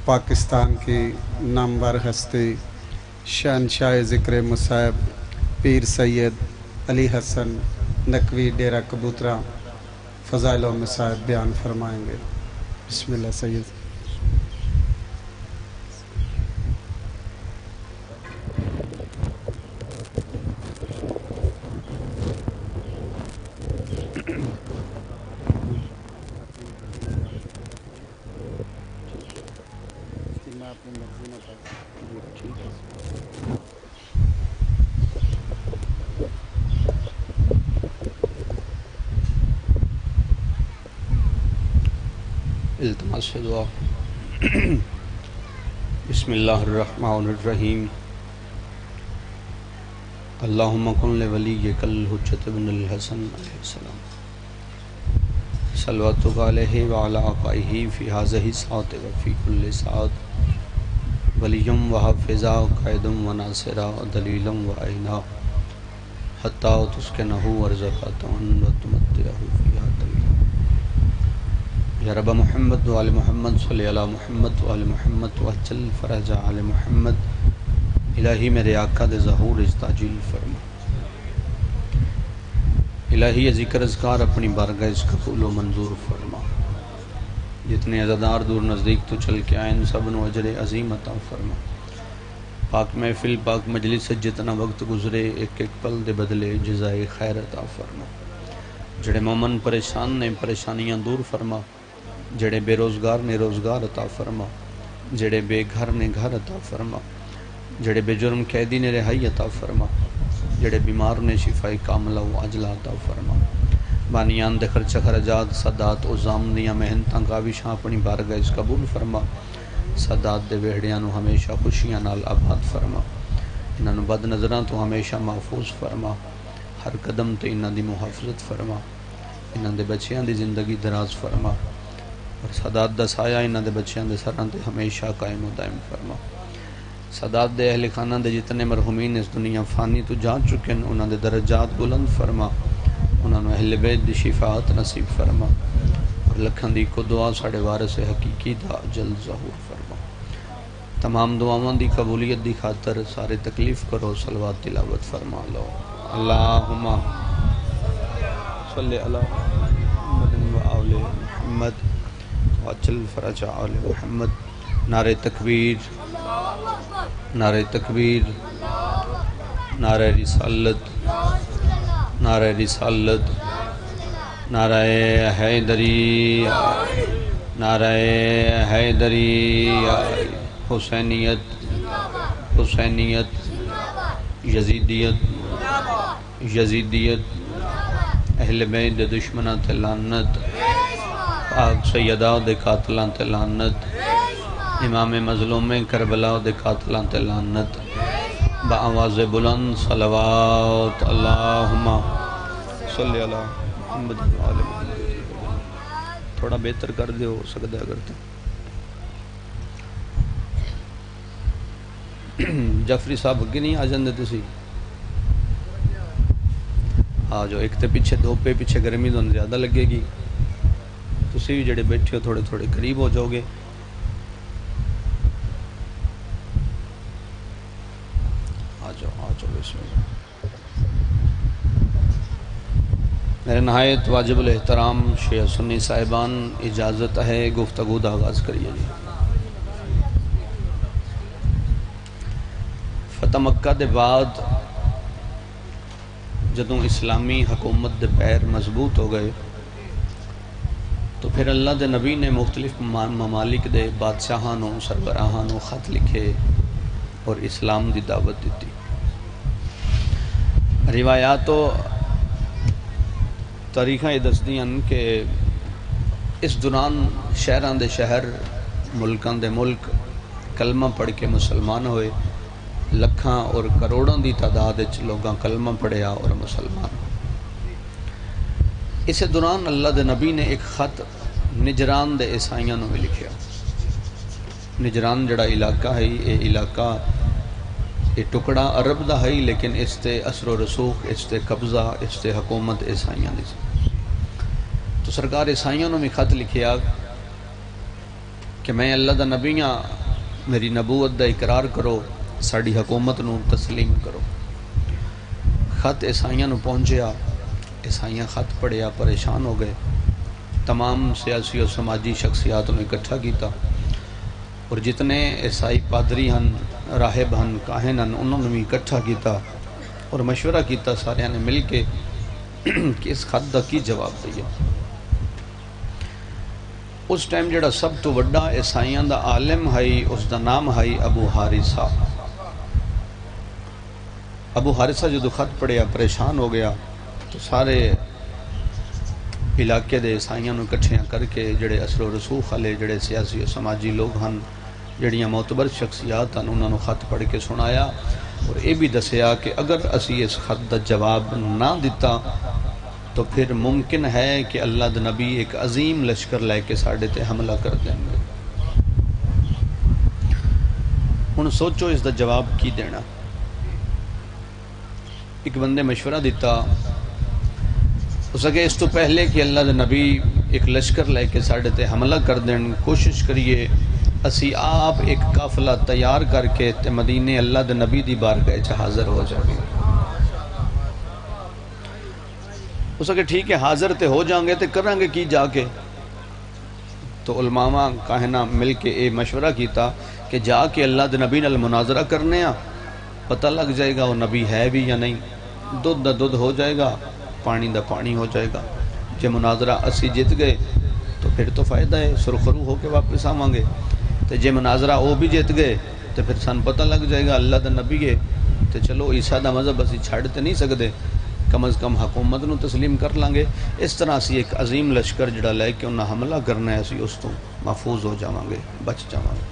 پاکستان کی نامور ہستی شہنشاہ ذکر مصائب پیر سید علی حسن نقوی ڈیرہ کبوترہ فضائل و مصائب بیان فرمائیں گے۔ بسم اللہ سید۔ التماس دعا۔ بسم اللہ الرحمن الرحیم۔ اللہم کن لولیک الحجۃ بن الحسن علیہ السلام صلواتک علیہ وعلی آبائہ فی ہذہ الساعۃ وفی کل ساعۃ ولیم وحافظا قائدم وناصرا دلیلا وعینا حتی تسکنہ ورزقہ وتمتعہ فیہا طویلا۔ یا رب محمد وآل محمد صلی علی محمد وآل محمد وجل فرج آل محمد۔ الہی میرے آقا دے ظہور اجتاجیل فرما۔ الہی ذکر اذکار اپنی بارگاہ اس قبول و منظور فرما۔ جتنے عزادار دور نزدیک تو چل کے آئین سب نو اجر عظیم عطا فرما۔ پاک محفل پاک مجلس جتنا وقت گزرے ایک ایک پل دے بدلے جزائے خیر عطا فرما۔ جڑے مومن پریشان نے پریشانیاں دور فرما، جڑے بے روزگار نے روزگار عطا فرما، جڑے بے گھر نے گھر عطا فرما، جڑے بے جرم قیدی نے رہائی عطا فرما، جڑے بیمار نے شفاء کاملہ و عاجلہ عطا فرما۔ بانیان دے خرچہ خرجات سادات و زامنیاں محنتاں کاوشاں اپنی بارگاہ اس قبول فرما۔ سادات دے ویڑیاں نو ہمیشہ خوشیاں نال آباد فرما۔ انہاں نو بد نظراں تو ہمیشہ محفوظ فرما۔ ہر قدم تے انہاں دی محافظت فرما۔ انہاں دے بچیاں دی زندگی دراز فرما، اور سادات دا سایہ انہاں دے بچیاں دے سراں تے ہمیشہ قائم و دائم فرما۔ سادات دے اہل خانہ دے جتنے مرحومین اس دنیا فانی تو جا چکے ہیں، انہاں دے درجات بلند فرما۔ انہاں نو اہل بیت دی شفاعت نصیب فرما، اور لکھاں دی کو دعا ساڑے وارث حقیقی دا جلد ظہور فرما۔ تمام دعاواں دی قبولیت دی خاطر سارے تکلیف کرو صلوات تلاوت فرما لو۔ اللہم صلی علی محمد و آل محمد وعجل فرج آل محمد۔ نعرہ تکبیر، نعرہ تکبیر، نعرہ رسالت، نعرہ رسالت، نعرہ حیدری، نعرہ حیدری، حسینیت، حسینیت، یزیدیت، یزیدیت، اہل بیت دے دشمناں تے لعنت، پاک سیدہ دے قاتلاں تے لعنت، امام مظلوم کربلا دے قاتلاں تے لعنت، بآواز بلند صلوات۔ اللہم صلی علی محمد و آل محمد۔ تھوڑا بہتر کر دے ہو سکتا ہے اگر تو۔ جعفری صاحب اگے نہیں آ جاندے تسی؟ آ جاؤ، ایک تے پیچھے دھوپے پیچھے گرمی تو زیادہ لگے گی، تسی بھی جڑے بیٹھے ہو تھوڑے تھوڑے قریب ہو جاؤ گے۔ آ جاؤ بسم اللہ۔ میرے نہایت واجب الاحترام شیعہ سنی صاحبان، اجازت ہے گفتگو دا آغاز کریے جی۔ فتح مکہ دے بعد جدوں اسلامی حکومت دے پیر مضبوط ہو گئے تو پھر اللہ دے نبی نے مختلف ممالک دے بادشاہانوں سربراہانوں خط لکھے اور اسلام دی دعوت دیتی۔ روایات و تاریخاں یہ دسدیاں کہ اس دوران شہران دے شہر ملکان دے ملک کلمہ پڑھ کے مسلمان ہوئے، لکھاں اور کروڑوں دی تعداد لوگاں کلمہ پڑھیا اور مسلمان۔ اس دوران اللہ دے نبی نے ایک خط نجران دے عیسائیاں نو بھی لکھیا۔ نجران جڑا علاقہ ہے، یہ علاقہ یہ ٹکڑا عرب دا ہے، لیکن اس تے اثر و رسوخ، اس تے قبضہ، اس تے حکومت عیسائیاں دی۔ تو سرکار عیسائیوں نے بھی خط لکھیا کہ میں اللہ دا نبی ہاں، میری نبوت دا اقرار کرو، ساڑی حکومت نو تسلیم کرو۔ خط عیسائیاں نو پہنچیا، عیسائیاں خط پڑھیا، پریشان ہو گئے، تمام سیاسی اور سماجی شخصیات نے اکٹھا کیتا، اور جتنے عیسائی پادری ہن، راہب ہن، کاہن ہن، انہوں نے بھی اکٹھا کیتا اور مشورہ کیتا سارے نے مل کے کہ اس خط دا کی جواب دیا۔ اس ٹائم جڑا سب تو وڈا عیسائیاں دا عالم ہے، اس دا نام ہے ابو حارثہ۔ ابو حارثہ جدو خط پڑھیا پریشان ہو گیا تو سارے علاقے دے عیسائیاں نو اکٹھیاں کر کے جڑے اثر و رسوخ والے جڑے سیاسی و سماجی لوگ ہن، جڑیاں معتبر شخصیات ہن، انہوں نے خط پڑھ کے سنایا اور یہ بھی دسیا کہ اگر اسی اس خط دا جواب نہ دیتا تو پھر ممکن ہے کہ اللہ دا نبی ایک عظیم لشکر لے کے ساڑھے تے حملہ کر دیں گے۔ ہن سوچو اس دا جواب کی دینا۔ ایک بندے مشورہ دیتا، ہو سکے اس تو پہلے کہ اللہ دا نبی ایک لشکر لے کے ساڑھے تے حملہ کر دیں، کوشش کریے اسی آپ ایک قافلہ تیار کر کے تے مدینے اللہ دا نبی دی بارگاہ چ حاضر ہو جائے۔ ہو سکے ٹھیک ہے حاضر تے ہو جائیں گے تے کریں گے کی جا کے۔ تو علماء کاہنہ مل کے اے مشورہ کیتا کہ جا کے اللہ دے نبی نال مناظرہ کرنے ہاں، پتہ لگ جائے گا وہ نبی ہے بھی یا نہیں، دودھ دا دودھ ہو جائے گا، پانی دا پانی ہو جائے گا۔ جے مناظرہ اسی جیت گئے تو پھر تو فائدہ ہے، سرخرو ہو کے واپس آواں گے، تو جے مناظرہ وہ بھی جیت گئے تو پھر سن پتہ لگ جائے گا اللہ دا نبی ہے، تو چلو عیسیٰ دا مذہب اسی چھاڑتے نہیں سکتے، کم از کم حکومت نو تسلیم کر لیں گے۔ اس طرح اسی ایک عظیم لشکر جڑا لے کے انہاں حملہ کرنا ہے، اسی اس تو محفوظ ہو جاواں گے، بچ جاواں گے۔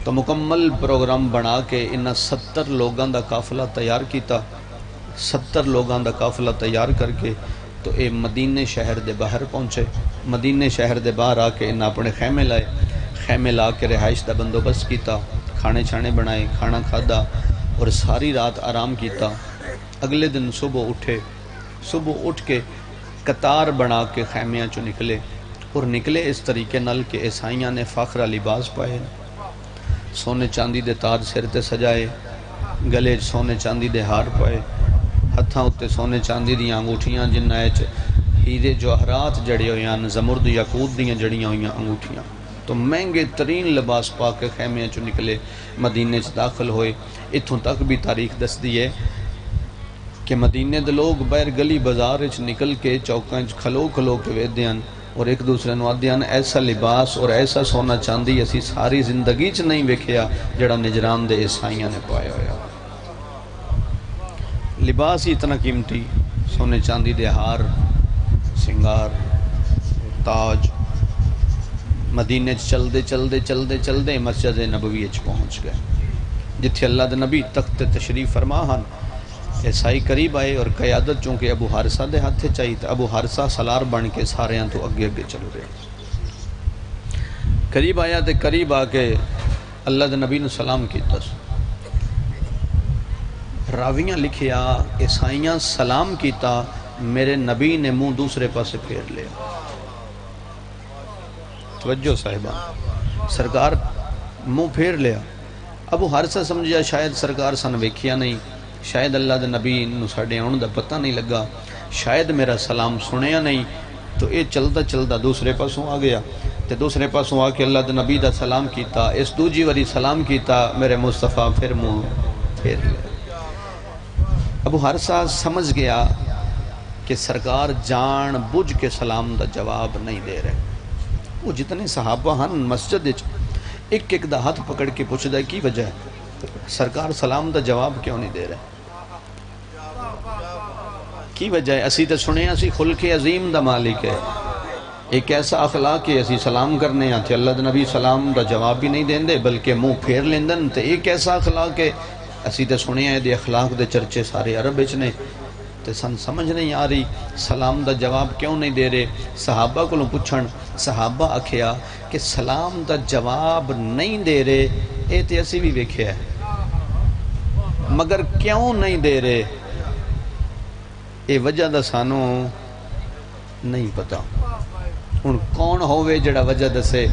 تو مکمل پروگرام بنا کے انہاں 70 لوگاں دا قافلہ تیار کیتا، 70 لوگاں دا قافلہ تیار کر کے تو اے مدینے شہر دے باہر پہنچے۔ مدینے شہر دے باہر آ کے انہاں اپنے خیمے لائے، خیمے لا کے رہائش دا بندوبست کیتا، کھانے چھانے بنائے، کھانا کھادا اور ساری رات آرام کیتا۔ اگلے دن صبح اٹھے، صبح اٹھ کے قطار بنا کے خیمیاں چو نکلے، اور نکلے اس طریقے نال کہ عیسائیاں نے فاخرہ لباس پائے، سونے چاندی دے تاج سر تے سجائے، گلے سونے چاندی دے ہار پائے، ہتھاں اتے سونے چاندی دیاں انگوٹھیاں جنہاں وچ ہیرے جواہرات جڑے ہوئے ہیں، زمرد یاقوت دیاں جڑیاں ہوئیاں انگوٹھیاں، تو مہنگے ترین لباس پا کے خیمیاں چو نکلے، مدینے چ داخل ہوئے۔ اتھوں تک بھی تاریخ دس دی ہے کہ مدینے دے لوگ باہر گلی بازار وچ نکل کے چوکاں وچ کھلو کھلو کے ویندے ہیں اور ایک دوسرے نوں آندے ہیں ایسا لباس اور ایسا سونا چاندی اسی ساری زندگی چ نہیں ویکھیا جڑا نجران دے عیسائیاں نے پایا ہویا۔ لباس ہی اتنا قیمتی، سونے چاندی دے ہار، سنگار، تاج۔ مدینے چلدے چلدے چلدے چلدے مسجد نبوی وچ پہنچ گئے، جتھے اللہ دے نبی تخت تشریف فرما ہن۔ عیسائی قریب آئے اور قیادت چونکہ ابو حارثہ دے ہاتھ چاہیے، تو ابو حارثہ سالار بن کے سارے تو اگے اگے چل رہے۔ قریب آیا تے قریب آ کے اللہ دے نبی نے سلام کیتا۔ راویاں لکھیا عیسائیاں سلام کیتا، میرے نبی نے منہ دوسرے پاسے پھیر لیا۔ توجہ صاحبان، سرکار منہ پھیر لیا۔ ابو حارثہ سمجھیا شاید سرکار سن ویکھیا نہیں، شاید اللہ دے نبی نو ساڈے آن دا پتہ نہیں لگا، شاید میرا سلام سنیا نہیں، تو یہ چلتا چلتا دوسرے پاسوں آ گیا، تے دوسرے پاسوں آ کے اللہ دے نبی دا سلام کیتا، اس دوجی واری سلام کیتا، میرے مصطفیٰ پھر منہ پھیر لیا۔ ابو حارثہ سمجھ گیا کہ سرکار جان بجھ کے سلام دا جواب نہیں دے رہے۔ وہ جتنے صحابہ ہن مسجد ایک ایک دا ہاتھ پکڑ کے پوچھ دے کی وجہ ہے، سرکار سلام دا جواب کیوں نہیں دے رہے، کی وجہ ہے؟ اسی تے سنے اسی خلق عظیم دا مالک ہے، ایک ایسا اخلاق ہے اسی سلام کرنے ہیں تے اللہ دے نبی سلام دا جواب بھی نہیں دیں دے بلکہ منہ پھیر لیندن، تے ایک ایسا اخلاق ہے اسی تے سنے ہیں دے اخلاق دے چرچے سارے عرب وچ نے، تے سن سمجھ نہیں آ رہی سلام دا جواب کیوں نہیں دے رہے۔ صحابہ کو پوچھن، صحابہ آکھیا کہ سلام دا جواب نہیں دے رہے اے تے اسی بھی ویکھیا ہے، مگر کیوں نہیں دے رہے اے وجہ دا سانوں نہیں پتا۔ ہن کون ہوئے جڑا وجہ دسے؟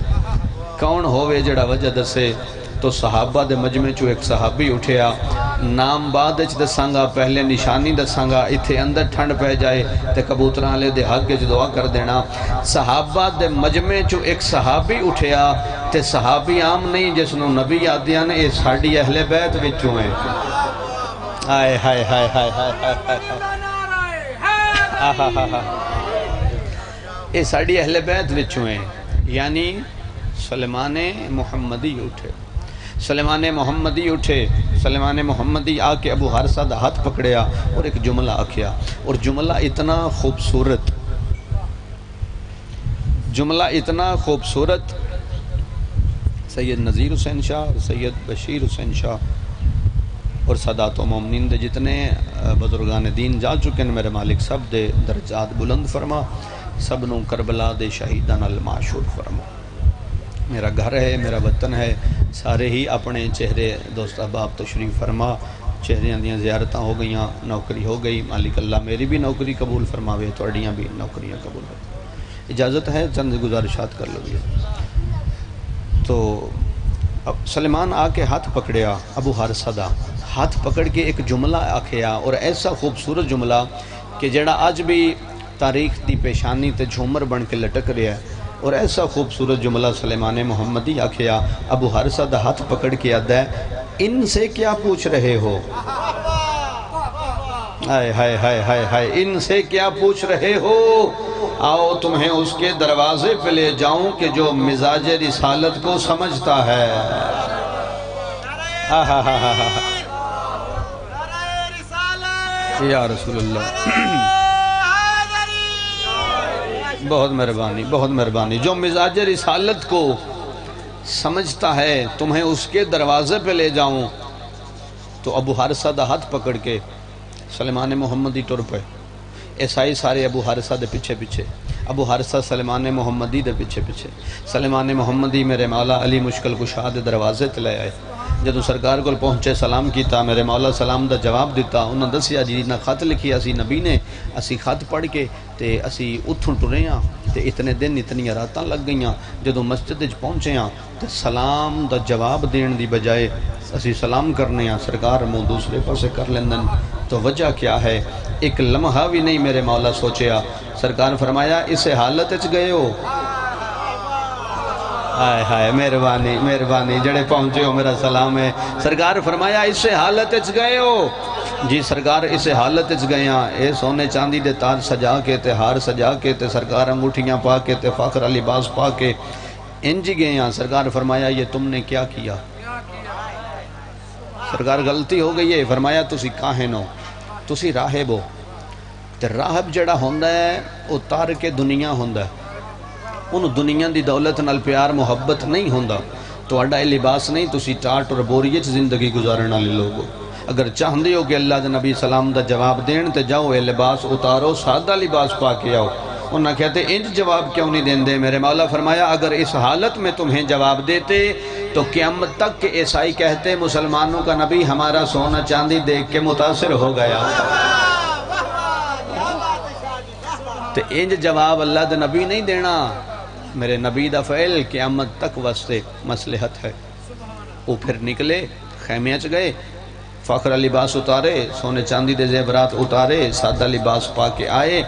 کون ہووے جڑا وجہ دسے تو صحابہ دے مجمع چو ایک صحابی اٹھیا نام بعد اچ دسانگا پہلے نشانی دسانگا اتھے اندر ٹھنڈ پہ جائے تے کبوتران لے دے حق اچ دعا کر دینا صحابہ دے مجمع چو ایک صحابی اٹھیا تے صحابی عام نہیں جس نو نبی آدیاں نے اے ساڑی اہل بیت وچوں ہیں آئے ہائے ہائے ہائے ہائے ہائے اے ساڑی اہل بیت وچوں ہیں یعنی سلیمان محمدی اٹھے سلیمان محمدی اٹھے سلیمان محمدی آ کے ابو حارثہ دا ہاتھ پکڑیا اور ایک جملہ آکھیا اور جملہ اتنا خوبصورت سید نذیر حسین شاہ اور سید بشیر حسین شاہ اور سادات و مومنین دے جتنے بزرگان دین جا چکے ہیں میرے مالک سب دے درجات بلند فرما سب نو کربلا دے شہیدان المعشور فرما میرا گھر ہے میرا وطن ہے سارے ہی اپنے چہرے دوست احباب تشریف فرما چہریاں دیاں زیارتاں ہو گئیاں نوکری ہو گئی مالک اللہ میری بھی نوکری قبول فرماوے توڑیاں بھی نوکریاں قبول فرماوے اجازت ہے چند گزارشات کر لو گے تو اب سلیمان آ کے ہاتھ پکڑیا ابو حارثہ دا ہاتھ پکڑ کے ایک جملہ آکھیا اور ایسا خوبصورت جملہ کہ جڑا آج بھی تاریخ دی پیشانی تے جھومر بن کے لٹک رہا ہے اور ایسا خوبصورت جملہ سلیمان محمدی آکھیا ابو حارثہ دا ہاتھ پکڑ کے آدھا ہے ان سے کیا پوچھ رہے ہو ہائے ہائے ہائے ہائے ہائے ان سے کیا پوچھ رہے ہو آؤ تمہیں اس کے دروازے پہ لے جاؤں کہ جو مزاج رسالت کو سمجھتا ہے یا رسول اللہ بہت مہربانی جو مزاج رسالت کو سمجھتا ہے تمہیں اس کے دروازے پہ لے جاؤں تو ابو حارثہ دا ہاتھ پکڑ کے سلیمان محمدی ٹر پہ ایسائی سارے ابو حارثہ دے پیچھے پیچھے ابو حارثہ سلیمان محمدی دے پیچھے پیچھے سلیمان محمدی میرے مولا علی مشکل کشا دے دروازے تے لے آئے جدو سرکار کو پہنچے سلام کیتا میرے مولا سلام دا جواب دیتا انہوں نے دسیا جی نہ خط لکھی اسی نبی نے اسی خط پڑھ کے تے اسی اتھوں ٹرے ہاں تے اتنے دن اتنی راتاں لگ گئیاں جدو مسجد وچ پہنچے ہاں تے سلام دا جواب دین دی بجائے اسی سلام کرنے ہاں سرکار منہ دوسرے پاسے کر لیندن تو وجہ کیا ہے ایک لمحہ بھی نہیں میرے مولا سوچیا سرکار فرمایا اسے حالت اچ گئے ہو آئے ہائے مہربانی جڑے پہنچے ہو میرا سلام ہے سرکار فرمایا اسے حالت اچ گئے ہو جی سرکار اسے حالت اچ گئے ہاں اے سونے چاندی دے تاج سجا کے تے ہار سجا کے تے سرکار انگوٹھیاں پا کے تے فاخر لباس پا کے انج گئے ہاں سرکار فرمایا یہ تم نے کیا کیا سرکار غلطی ہو گئی ہے فرمایا تسی کاہن ہو تسی راہب ہو تے راہب جڑا ہوندہ ہے وہ تارک دنیا ہوندہ ہے انہوں دنیا دی دولت نال پیار محبت نہیں ہوندہ تو اڈا لباس نہیں تسی ٹاٹ اور بوریت زندگی گزارنا لے لوگو اگر چاہندے ہو کہ اللہ دے نبی سلام دا جواب دین تے جاؤ اے لباس اتارو سادہ لباس پا کے آؤ انہاں کہتے انج جواب کیوں نہیں دین دے میرے مولا فرمایا اگر اس حالت میں تمہیں جواب دیتے تو قیامت تک کہ عیسائی کہتے مسلمانوں کا نبی ہمارا سونا چاندی دیکھ کے متاثر ہو گیا تو انج جواب اللہ دے نبی نہیں دینا میرے نبی دا فعل قیامت تک واسطے مصلحت ہے وہ پھر نکلے خیمے چ گئے فخر لباس اتارے سونے چاندی دے زیورات اتارے سادہ لباس پا کے آئے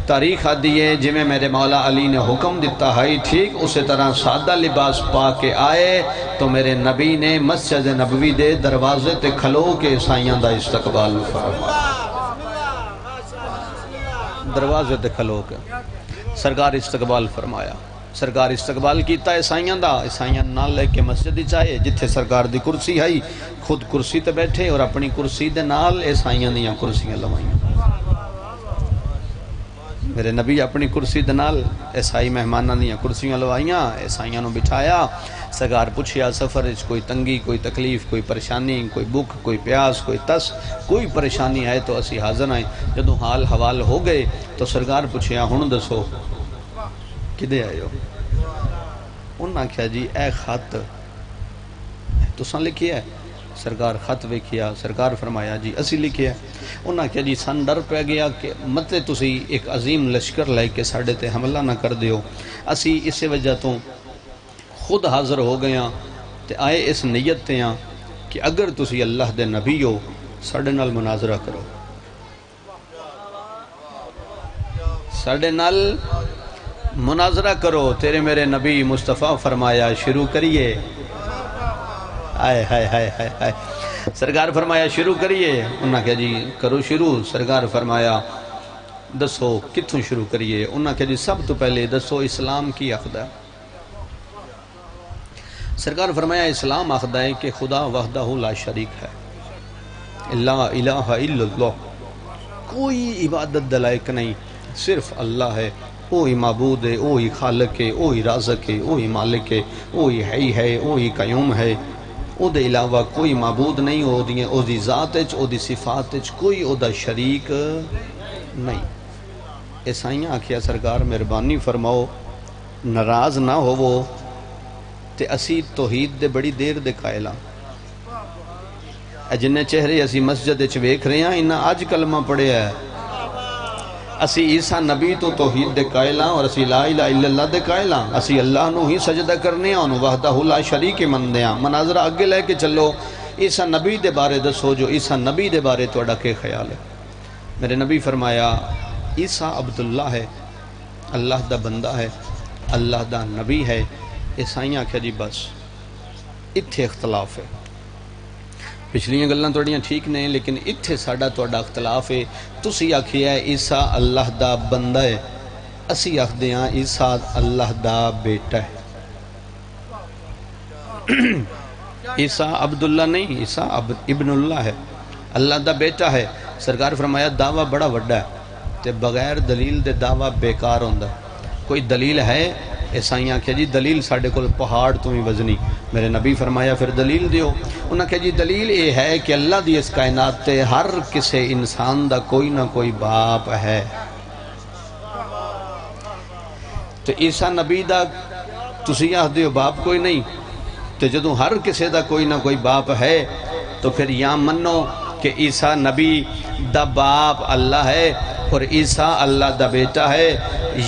تاریخ آدھی ہے جی میں میرے مولا علی نے حکم دیتا ہے ٹھیک اسی طرح سادہ لباس پا کے آئے تو میرے نبی نے مسجد نبوی دے دروازے تے کھلو کے عیسائیاں دا استقبال فرما دروازے تے کھلو کے سرکار استقبال فرمایا سرکار استقبال کیتا عیسائیاں نہ لے کے مسجد ہی چاہے جتھے سرکار دی کرسی ہے خود کرسی تے بیٹھے اور اپنی کرسی دے نال عیسائیاں دیاں کرسیاں لوائیاں میرے نبی اپنی کرسی دے نال عیسائی مہماناں دیاں کرسیاں لوائیاں عیسائیاں نو بٹھایا سرکار پوچھیا سفر وچ کوئی تنگی کوئی تکلیف کوئی پریشانی کوئی بھوک کوئی پیاس کوئی تس کوئی پریشانی ہے تو اسی حاضر ہیں جدوں حال حوال ہو گئے تو سرکار پوچھیا ہن دسو کدے آئے ہو انہاں کہا جی اے خط تساں لکھی ہے سرکار خط ویکھیا سرکار فرمایا جی اسی لکھی ہے انہاں کہا جی سن ڈر پہ گیا کہ مت تسی ایک عظیم لشکر لے کے ساڑے تے حملہ نہ کر دیو اسی اسے وجہ تو خود حاضر ہو گئے ہاں تے آئے اس نیت تے ہاں کہ اگر تسی اللہ دے نبی ہو ساڑے نال مناظرہ کرو، ساڑے نال مناظرہ کرو۔ تیرے میرے نبی مصطفیٰ فرمایا شروع کریے، آئے ہائے ہائے ہائے ہائے، سرکار فرمایا شروع کریے۔ انہاں کہا جی کرو شروع۔ سرکار فرمایا دسو کتھوں شروع کریے؟ انہاں کہا جی سب تو پہلے دسو اسلام کی آخدہ ہے؟ سرکار فرمایا اسلام آخدہ ہے کہ خدا وحدہ لا شریک ہے، لا الہ الا اللہ، کوئی عبادت دلائق نہیں، صرف اللہ ہے، وہی معبود ہے، وہی خالق ہے، وہی رازق ہے، وہی مالک ہے، وہی حی ہے، وہی قیوم ہے، او دے علاوہ کوئی معبود نہیں، او دی ذات اچ، او دی صفات اچ کوئی او دا شریک نہیں۔ عیسائیاں آکھیا سرکار مہربانی فرماؤ ناراض نہ ہوو تے اسی توحید دے بڑی دیر دے قائلاں، جنہیں چہرے اسی مسجد اچ ویکھ رہے ہیں انہاں آج کلمہ پڑھے ہے، اسی عیسیٰ نبی تو توحید دے قائلاں اور اسی لا الہ الا اللہ دے قائلاں، اسی اللہ نو ہی سجدہ کرنے ہیں انہوں وحدہ لا شریک مندے ہیں۔ مناظرہ آگے لے کے چلو، عیسیٰ نبی دے بارے دسو، جو عیسیٰ نبی دے بارے توڑا کے خیال ہے؟ میرے نبی فرمایا عیسیٰ عبداللہ ہے، اللہ دا بندہ ہے، اللہ دا نبی ہے۔ عیسائیاں کہا جی بس اتھے اختلاف ہے، پچھلیاں گلاں توڑیاں ٹھیک نہیں لیکن اتھے ساڑا توڑا اختلاف ہے۔ تسی آکھیا ہے عیسیٰ اللہ دا بندہ ہے، اسی آکھ دیاں عیسیٰ اللہ دا بیٹا ہے۔ عیسیٰ عبداللہ نہیں، عیسیٰ ابن اللہ ہے، اللہ دا بیٹا ہے۔ سرکار فرمایا دعویٰ بڑا وڈا ہے تے بغیر دلیل دے دعویٰ بیکار ہوندہ، کوئی دلیل ہے؟ عیسائیاں کہا جی دلیل ساڑھے کل پہاڑ تو ہی وزنی۔ میرے نبی فرمایا پھر دلیل دیو۔ انہاں کہا جی دلیل یہ ہے کہ اللہ دی اس کائنات تے ہر کسے انسان دا کوئی نہ کوئی باپ ہے، تو عیسیٰ نبی دا تسی آہ دیو باپ کوئی نہیں، تو جدوں ہر کسے دا کوئی نہ کوئی باپ ہے تو پھر یہاں منو کہ عیسیٰ نبی دا باپ اللہ ہے اور عیسیٰ اللہ دا بیٹا ہے،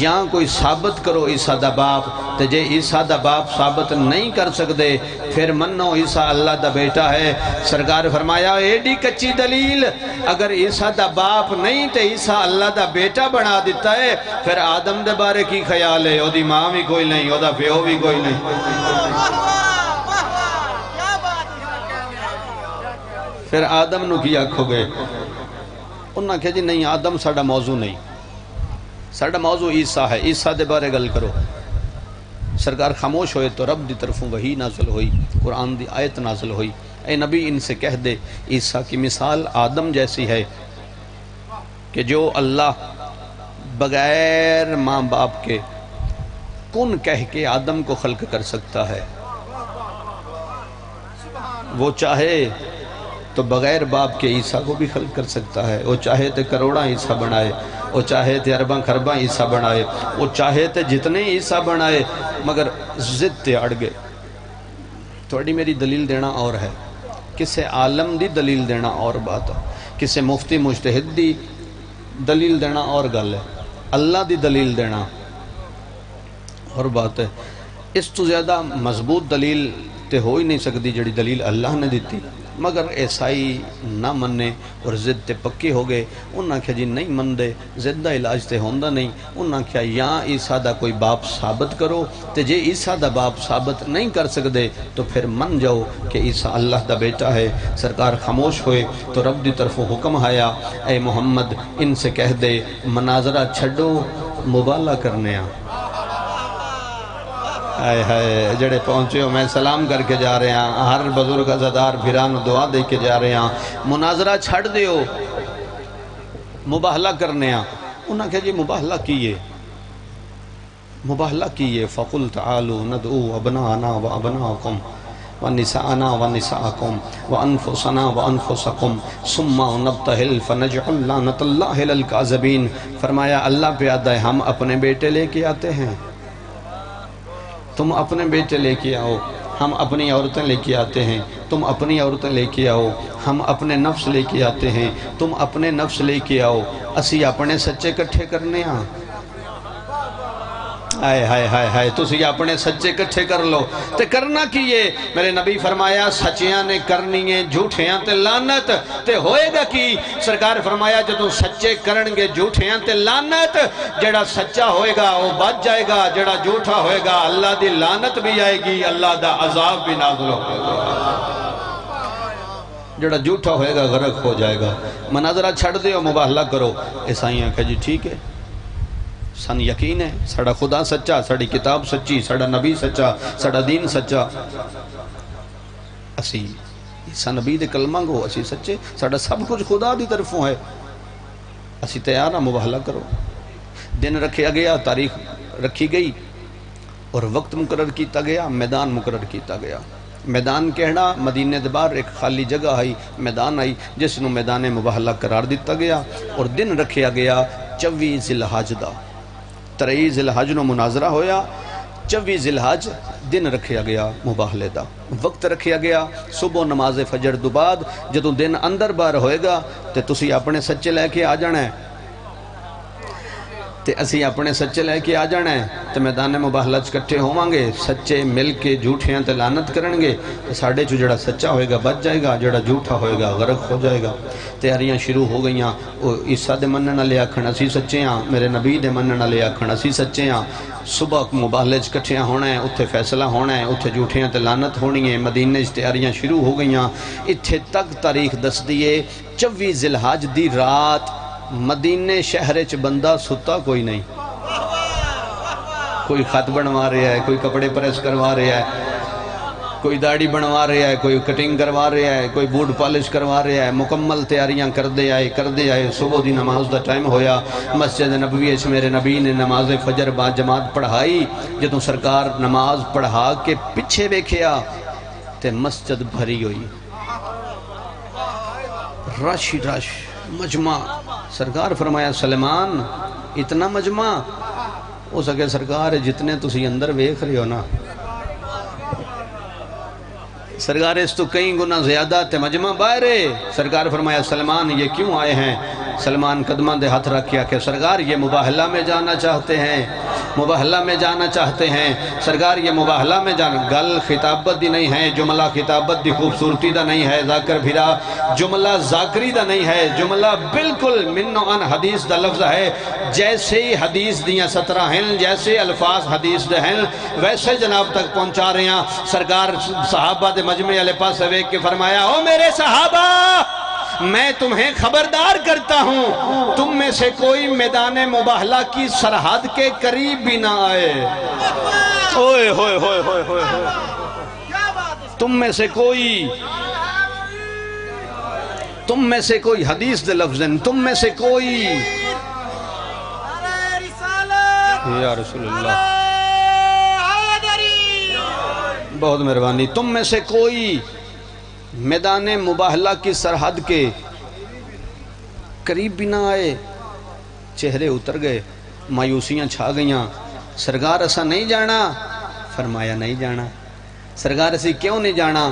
یہاں کوئی ثابت کرو عیسیٰ دا باپ، تے جے عیسیٰ دا باپ ثابت نہیں کر سکتے پھر منو عیسیٰ اللہ دا بیٹا ہے۔ سرکار فرمایا ایڈی کچی دلیل، اگر عیسیٰ دا باپ نہیں تے عیسیٰ اللہ دا بیٹا بنا دیتا ہے پھر آدم دے بارے کی خیال ہے؟ او دی ماں بھی کوئی نہیں، او دا پیو بھی کوئی نہیں، پھر آدم نو کی آکھو گے؟ انہاں کہا جی نہیں آدم ساڑا موضوع نہیں، ساڑا موضوع عیسیٰ ہے، عیسیٰ دے بارے گل کرو۔ سرکار خاموش ہوئے تو رب دی طرفوں وحی نازل ہوئی، قرآن دی آیت نازل ہوئی، اے نبی ان سے کہہ دے عیسیٰ کی مثال آدم جیسی ہے کہ جو اللہ بغیر ماں باپ کے کن کہہ کے آدم کو خلق کر سکتا ہے، وہ چاہے تو بغیر باپ کے عیسیٰ کو بھی خلق کر سکتا ہے، وہ چاہے تو کروڑاں عیسیٰ بنائے، وہ چاہے تو ارباں خرباں عیسیٰ بنائے، وہ چاہے تو جتنے عیسیٰ بنائے، مگر ضد تے اڑ گئے۔ تھوڑی میری دلیل دینا اور ہے، کسے عالم دی دلیل دینا اور بات ہے، کسے مفتی مجتہد دی دلیل دینا اور گل ہے، اللہ دی دلیل دینا اور بات ہے۔ اس تو زیادہ مضبوط دلیل تے ہو ہی نہیں سکتی جڑی دلیل اللہ نے دیتی، مگر عیسائی نہ مننے اور ضد تے پکے ہو گئے۔ انہاں کہا جی نہیں مندے، ضد دا علاج تے ہوندہ نہیں۔ انہاں کہا یا عیسیٰ دا کوئی باپ ثابت کرو، تے جے عیسیٰ دا باپ ثابت نہیں کر سکتے تو پھر من جاؤ کہ عیسیٰ اللہ دا بیٹا ہے۔ سرکار خاموش ہوئے تو رب دی طرف حکم آیا اے محمد ان سے کہہ دے مناظرہ چھڑو، مبالغہ کرنے آ۔ آئے ہائے جڑے پہنچے ہو میں سلام کر کے جا رہے ہیں، ہر بزرگ عزادار بھیران دعا دے کے جا رہے ہیں، مناظرہ چھڑ دیو، مباہلہ کرنے ہیں۔ انہاں کہا جی مباہلہ کیے، مباہلہ کیے فَقُلْ تَعَالُوا نَدْعُوا أَبْنَاءَنَا وَأَبْنَاءَكُمْ وَنِسَاءَنَا وَنِسَاءَكُمْ وَأَنفُسَنَا وَأَنفُسَكُمْ ثُمَّ نَبْتَهِلْ فَنَجْعَلْ لَعْنَةَ اللَّهِ عَلَى الْكَاذِبِينَ۔ فرمایا اللہ پہ آتا ہے ہم اپنے بیٹے لے کے آتے ہیں، تم اپنے بیٹے لے کے آؤ، ہم اپنی عورتیں لے کے آتے ہیں، تم اپنی عورتیں لے کے آؤ، ہم اپنے نفس لے کے آتے ہیں، تم اپنے نفس لے کے آؤ، اسی اپنے سچے کٹھے کرنے ہاں۔ ہائے ہائے ہائے ہائے تسی اپنے سچے کٹھے کر لو تے کرنا کیے میرے نبی فرمایا سچیاں نے کرنی ہے جھوٹیاں تے لعنت تے ہوئے گا کی سرکار فرمایا جدوں سچے کرنگے جھوٹیاں تے لعنت جڑا سچا ہوئے گا وہ بچ جائے گا جڑا جھوٹا ہوئے گا اللہ دی لعنت بھی آئے گی اللہ دا عذاب بھی نازل ہوئے گا جڑا جھوٹا ہوئے گا غرق ہو جائے گا مناظرہ چھڑ دے اور مباہلہ کرو عیسائیاں کہ جی ٹھیک ہے سن یقین ہے ساڑا خدا سچا ساڑی کتاب سچی ساڑا نبی سچا ساڑا دین سچا اسی عیسیٰ نبی دے کلمہ گو اسی سچے ساڑا سب کچھ خدا دی طرفوں ہے اسی تیارہ مباہلہ کرو دن رکھیا گیا تاریخ رکھی گئی اور وقت مقرر کیتا گیا میدان مقرر کیتا گیا میدان کہنا مدینہ دے باہر ایک خالی جگہ آئی میدان آئی جس نو میدان مباہلہ قرار دیتا گیا اور دن رکھیا گیا 24 ذی الحج دا 23 ذی الحج نو مناظرہ ہویا 24 ذی الحج دن رکھیا گیا مباہلے دا وقت رکھیا گیا صبح نماز فجر دو بعد جدوں دن اندر باہر ہوئے گا تے تسی اپنے سچے لے کے آ جانا ہے تے اسی اپنے سچے لے کے آ جانا ہے تے میدان مباہلہ کٹھے ہوانگے سچے مل کے جھوٹیاں تے لعنت کرنگے تے ساڑھے جو جڑا سچا ہوئے گا بچ جائے گا جڑا جھوٹا ہوئے گا غرق ہو جائے گا تیاریاں شروع ہو گئیاں عیسیٰ دے مننا لے آکھن اسی سچے ہاں میرے نبی دے مننا لے آکھن اسی سچے ہاں صبح مباہلے کٹھیاں ہونا ہے اتھے فیصلہ ہونا ہے اتھے جھوٹیاں تے لعنت ہونی ہے مدینہ تیاریاں شروع ہو گئیاں اتھے تک تاریخ دس دیئے 24 ذی الحج دی رات مدینہ شہر چ بندہ ستا کوئی نہیں کوئی خط بنوا رہا ہے کوئی کپڑے پریس کروا رہا ہے کوئی داڑھی بنوا رہا ہے کوئی کٹنگ کروا رہا ہے کوئی بوٹ پالش کروا رہا ہے مکمل تیاریاں کر دے آئے صبح دی نماز دا ٹائم ہویا مسجد نبوی اچھ میرے نبی نے نماز فجر بعد جماعت پڑھائی جدوں سرکار نماز پڑھا کے پچھے بیکھیا تے مسجد بھری ہوئی رش رش مجمع سرکار فرمایا سلیمان اتنا مجمع ہو سکے سرکار جتنے تسی اندر ویکھ رہے ہو نا سرکار اس تو کئی گنا زیادہ تے مجمع باہرے سرکار فرمایا سلمان یہ کیوں آئے ہیں سلمان قدمہ دے ہاتھ رکھیا کہ سرکار یہ مباہلہ میں جانا چاہتے ہیں مباہلہ میں جانا چاہتے ہیں سرکار یہ مباہلہ میں جانا گل خطابت دی نہیں ہے جملہ خطابت دی خوبصورتی دا نہیں ہے ذاکر بھیرا جملہ ذاکری دا نہیں ہے جملہ بالکل من عن حدیث دا لفظ ہے جیسے ہی حدیث دیاں 17 ہیں جیسے الفاظ حدیث دے ہیں ویسے جناب تک پہنچا رہے ہیں سرکار صحابہ دے مجمع علیہ پاس ویک کے فرمایا او میرے صحابہ میں تمہیں خبردار کرتا ہوں تم میں سے کوئی میدان مباہلہ کی سرحد کے قریب بھی نہ آئے اوئے ہوئے ہوئے ہوئے ہوئے تم میں سے کوئی حدیث دے لفظ تم میں سے کوئی یا رسول اللہ بہت مہربانی تم میں سے کوئی میدان مباہلہ کی سرحد کے قریب بھی نہ آئے چہرے اتر گئے مایوسیاں چھا گئیاں سرکار ایسا نہیں جانا فرمایا نہیں جانا سرکار ایسی کیوں نہیں جانا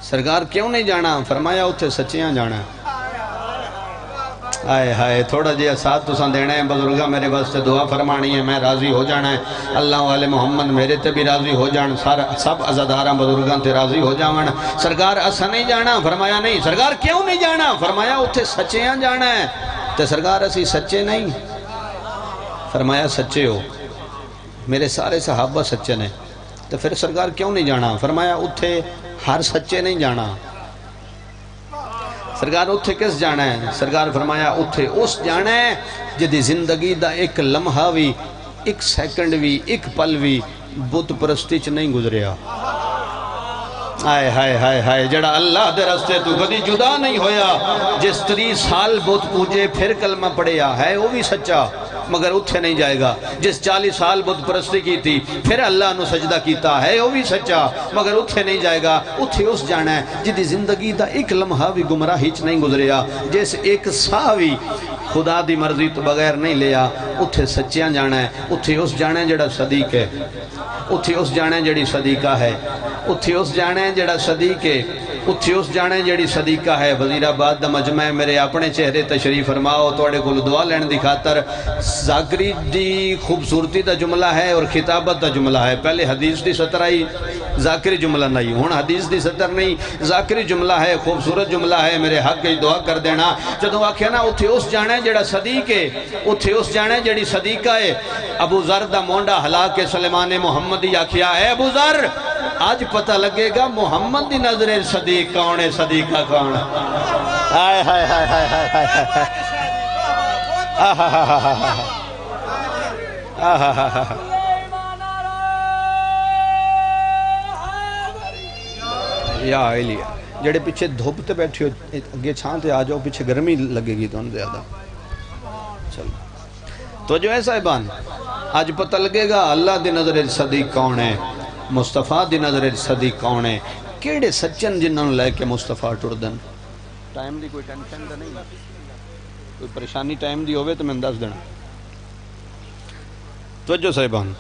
سرکار کیوں نہیں جانا فرمایا اتھے سچیاں جانا آئے ہائے تھوڑا جی ساتھ تساں دینا ہے بزرگاں میرے واسطے دعا فرمانی ہے میں راضی ہو جانا ہے اللہ والے محمد میرے تے بھی راضی ہو جان سب عزاداراں بزرگاں تے راضی ہو جاون سرکار ایسا نہیں جانا فرمایا نہیں سرکار کیوں نہیں جانا فرمایا اتھے سچیاں جانا ہے تے سرکار ایسی سچے نہیں فرمایا سچے ہو میرے سارے صحابہ سچے نے تو پھر سرکار کیوں نہیں جانا فرمایا اتھے ہر سچے نہیں جانا سرکار اتھے کس جانا ہے سرکار فرمایا اتھے اس جانا ہے جدی زندگی دا ایک لمحہ بھی ایک سیکنڈ بھی ایک پل بھی بت پرستی چ نہیں گزریا آئے ہائے ہائے ہائے جڑا اللہ دے رستے تو کدی جدا نہیں ہویا جس 30 سال بت پوجے پھر کلمہ پڑھیا ہے وہ بھی سچا مگر اتھے نہیں جائے گا جس 40 سال بت پرستی کی تھی پھر اللہ نو سجدہ کیتا ہے وہ بھی سچا مگر اتھے نہیں جائے گا اتھے اس جانا ہے جدی زندگی دا ایک لمحہ بھی گمراہی چ نہیں گزریا جس ایک سا بھی خدا دی مرضی تو بغیر نہیں لیا اتھے سچیاں جانا ہے اتھے اس جانا ہے جڑا صدیق ہے اتھے اس جانا ہے جڑی صدیقہ ہے اتھے اس جانا ہے جڑا صدیق ہے اتھے اس جانے جڑی صدیقہ ہے وزیر آباد دا مجمع ہے، میرے اپنے چہرے تشریف فرماؤ توڑے کو دعا لین دی خاطر۔ ذاکری دی خوبصورتی دا جملہ ہے اور خطابت دا جملہ ہے، پہلے حدیث دی سطر آئی ذاکری جملہ نہیں، ہون حدیث دی سطر نہیں، ذاکری جملہ ہے، خوبصورت جملہ ہے، میرے حق کی دعا کر دینا۔ جدوں آکھیا نا اتھے اس جانے جڑا صدیق ہے، اتھے اس جانے جڑی صدیقہ ہے، ابو ذر دا مونڈا ہلا کے سلیمان محمدی آکھیا اے ابو ذر آج پتہ لگے گا محمد دی نظر صدیق کون ہے، صدیقہ کون ہے۔ آئے ہائے ہائے ہائے ہائے ہائے ہائے یا علیہ جڑے پیچھے دھوپ تے بیٹھے ہو اگے چھان تے آ جاؤ، پیچھے گرمی لگے گی تو ان زیادہ چلو تو جو ہے صاحبان آج پتہ لگے گا اللہ دی نظر صدیق کون ہے، مصطفیٰ دی نظر صدیق کون ہے، کیڑے سچن جنہوں لے کے مصطفیٰ ٹردن۔ ٹائم دی کوئی ٹینشن دا نہیں، کوئی پریشانی ٹائم دی ہوئے تو میں انداز دینا۔ توجہ صاحبان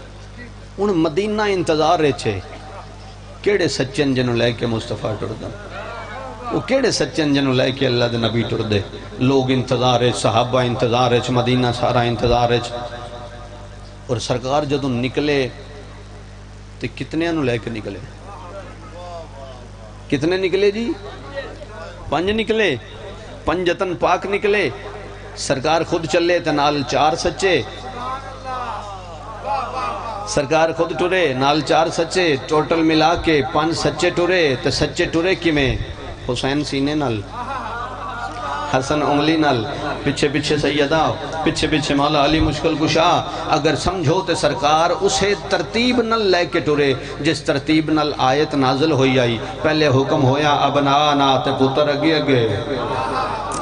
ان مدینہ انتظار رہے چھے کیڑے سچن جنہوں لے کے مصطفیٰ ٹردن، وہ کیڑے سچن جنہوں لے کے اللہ دے نبی ٹردے، لوگ انتظار ہے، صحابہ انتظار ہے، مدینہ سارا انتظار ہے۔ اور سرکار جدوں نکلے تو کتنے انہوں لے کے نکلے، کتنے نکلے جی؟ 5 نکلے، 5 جتن پاک نکلے، سرکار خود چلے تے نال 4 سچے، سرکار خود ٹرے نال 4 سچے، ٹوٹل ملا کے 5 سچے ٹرے، تے سچے ٹرے کی میں حسین سینے نال، حسن انگلی نال، پیچھے پیچھے سیدہ، پیچھے پیچھے مولا علی مشکل کشا۔ اگر سمجھو تے سرکار اسے ترتیب نل لے کے ٹرے جس ترتیب نل آیت نازل ہوئی آئی، پہلے حکم ہویا ابنانا تے پتر اگے اگے،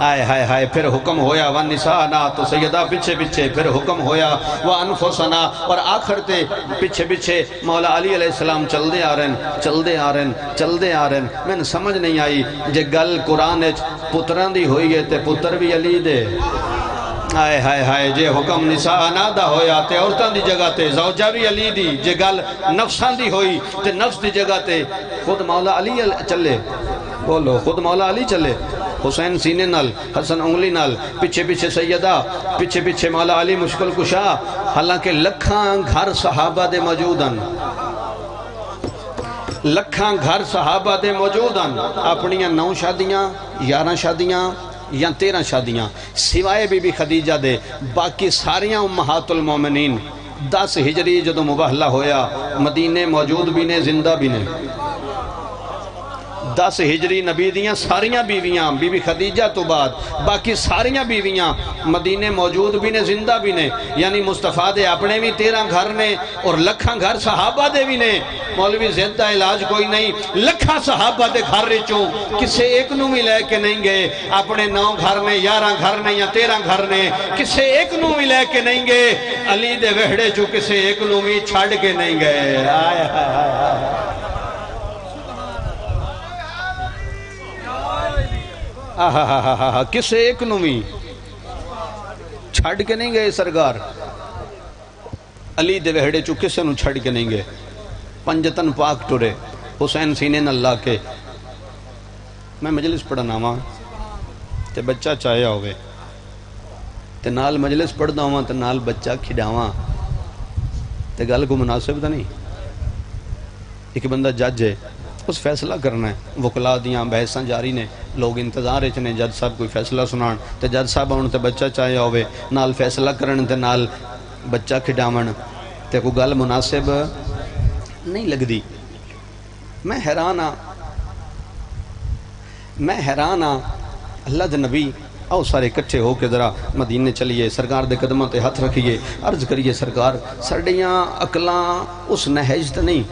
آئے ہائے ہائے، پھر حکم ہویا وَنِسَانَا تو سیدہ پیچھے پیچھے، پھر حکم ہویا وَأَنفُسَنَا، اور آخر تے پیچھے پیچھے مولا علی علیہ السلام چل دے آ رہے ہیں۔ میں نے سمجھ نہیں آئی جے گل قرآن پتران دی ہوئی ہے تے پتر بھی علی دے، آئے ہائے ہائے، جے حکم نساء دا ہویا تے عورتان دی جگہ تے زوجہ بھی علی دی، جے گل نفسان دی ہوئی تے نفس دی جگہ تے خود مولا علی چلے، بولو خود مولا علی چلے، حسین سینے نال، حسن انگلی نال، پیچھے پیچھے سیدہ، پیچھے پیچھے مولا علی مشکل کشا۔ حالانکہ لکھاں گھر صحابہ دے موجودن، لکھاں گھر صحابہ دے موجودن، اپنیاں 9 شادیاں، 11 شادیاں یا 13 شادیاں، سوائے بی بی خدیجہ دے باقی ساریاں امہات المومنین۔ 10 ہجری جدو مباہلہ ہویا مدینے موجود بھی نے، زندہ بھی نے۔ 10 ہجری نبی دیاں ساریاں بیویاں، بی بی خدیجہ تو بعد باقی ساریاں بیویاں مدینے موجود بھی نے، زندہ بھی نے، یعنی مصطفیٰ دے اپنے بھی 13 گھر نے اور لکھاں گھر صحابہ دے بھی نے۔ مولوی زید دا علاج کوئی نہیں، لکھاں صحابہ دے گھر رچوں کسے ایک نو بھی لے کے نہیں گئے، اپنے 9 گھر نے، 11 گھر نے یا 13 گھر نے، کسے ایک نو بھی لے کے نہیں گئے، علی دے وہڑے چوں کسے ایک نو بھی چھاڑ کے نہیں گئے۔ آئے کسے ایک نوی چھڑ کے نہیں گئے سرکار، علی دے وہڑے چو کسے نو چھڑ کے نہیں گئے۔ 5 جتن پاک ٹرے، حسین سینے نہ اللہ کے۔ میں مجلس پڑھنا ہوا تے بچہ چاہیا ہوئے تے نال مجلس پڑھنا ہوا تے نال بچہ کھڑا ہوا تے گل کو مناسب تھا نہیں۔ ایک بندہ جج ہے، اس فیصلہ کرنا ہے، وکلا دیاں بحثاں جاری نے، لوگ انتظار اچھنے جج صاحب کوئی فیصلہ سنان تے جج صاحب آن تے بچہ چاہیا ہوئے نال فیصلہ کرن تے نال بچہ کھڈاون تے کوئی گل مناسب نہیں لگ دی۔ میں حیران ہاں اللہ دے نبی آؤ سارے کٹھے ہو کے ذرا مدینے چلیے، سرکار دے قدموں تے ہاتھ رکھیے، عرض کریے سرکار ساڑیاں عقلاں اس نہج تے نہیں،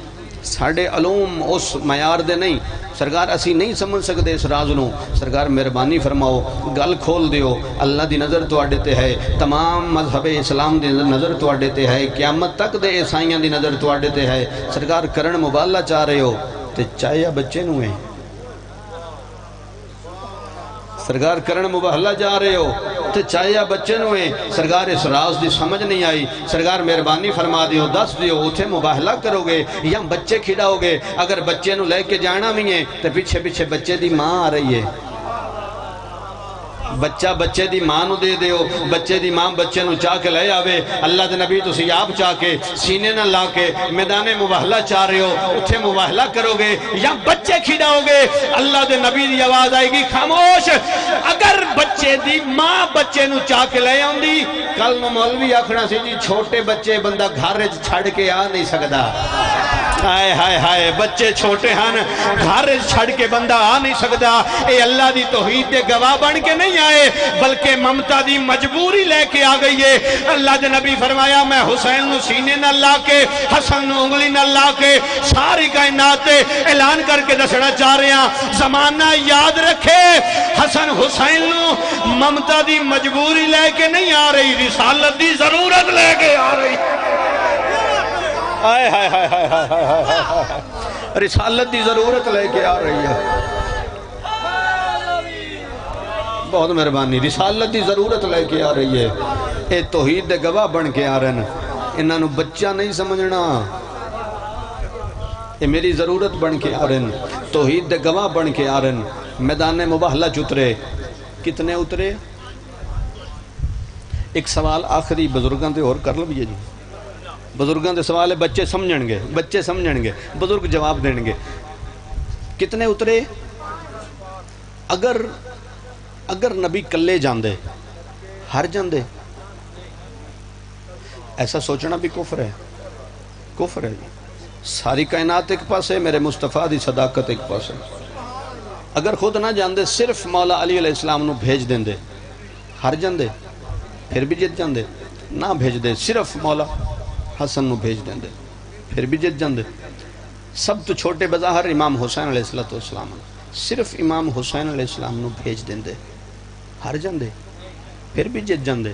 ساڑے علوم اس معیار دے نہیں، سرکار اسی نہیں سمجھ سکتے اس راز نو، سرکار مہربانی فرماؤ گل کھول دیو، اللہ دی نظر تواڈے تے ہے، تمام مذہب اسلام دی نظر تواڈے تے ہے، قیامت تک دے عیسائیاں دی نظر تواڈے تے ہے، سرکار کرن مبالہ چاہ رہے ہو تے چاہیا بچے نو ہیں، سرکار کرن مبالہ چاہ رہے ہو تے چاہیا بچے نوے سرکار اس راز دی سمجھ نہیں آئی سرکار مہربانی فرما دیو دس دیو اتھے مباہلہ کرو گے یا بچے کھڑاؤ گے اگر بچے نو لے کے جانا بھی ہے تے پیچھے پیچھے بچے دی ماں آ رہی ہے بچہ بچے دی ماں نو دے دیو بچے دی ماں بچے نو چاہ کے لے آوے اللہ دے نبی تسی آپ چاہ کے سینے نہ لا کے میدان مباہلہ چاہ رہے ہو اتھے مباہلہ کرو گے یا بچے کھڑاؤ گے اللہ دے نبی دی آواز آئے گی خاموش اگر بچے دی ماں بچے نو چاہ کے لے آؤں دی کل نو مولوی آکھنا سی جی چھوٹے بچے بندہ گھر چھڑ کے آ نہیں سکتا ہائے ہائے ہائے بچے چھوٹے ہن گھر چھڑ کے بندہ آ نہیں سکتا اے اللہ دی توحید دے گواہ بن کے نہیں آئے بلکہ ممتا دی مجبوری لے کے آ گئی ہے اللہ دے نبی فرمایا میں حسین نو سینے نہ لا کے حسن نو انگلی نہ لا کے ساری کائنات اعلان کر کے دسنا چاہ رہے ہیں زمانہ یاد رکھے حسن حسین نو ممتا دی مجبوری لے کے نہیں آ رہی رسالت دی ضرورت لے کے آ رہی آئے ہائے ہائے ہائے ہائے ہائے رسالت دی ضرورت لے کے آ رہی ہے بہت مہربانی رسالت دی ضرورت لے کے آ رہی ہے اے توحید دے گواہ بن کے آ رہے ہیں انہاں نو بچہ نہیں سمجھنا اے میری ضرورت بن کے آ رہے ہیں توحید دے گواہ بن کے آ رہے ہیں میدان مباہلہ چترے کتنے اترے ایک سوال آخری بزرگاں دے اور کر لو بھی جی بزرگاں دے سوال ہے بچے سمجھن گے بزرگ جواب دیں گے کتنے اترے اگر نبی کلے جاندے ہر جاندے ایسا سوچنا بھی کفر ہے ساری کائنات ایک پاس ہے میرے مصطفیٰ دی صداقت ایک پاس ہے اگر خود نہ جاندے صرف مولا علی علیہ السلام نو بھیج دیں دے ہر جاندے پھر بھی جت جاندے نہ بھیج دے صرف مولا حسن نو بھیج دیں دے پھر بھی جت جاندے سب تو چھوٹے بظاہر امام حسین علیہ السلام صرف امام حسین علیہ السلام نو بھیج دیں دے ہر جاندے پھر بھی جت جاندے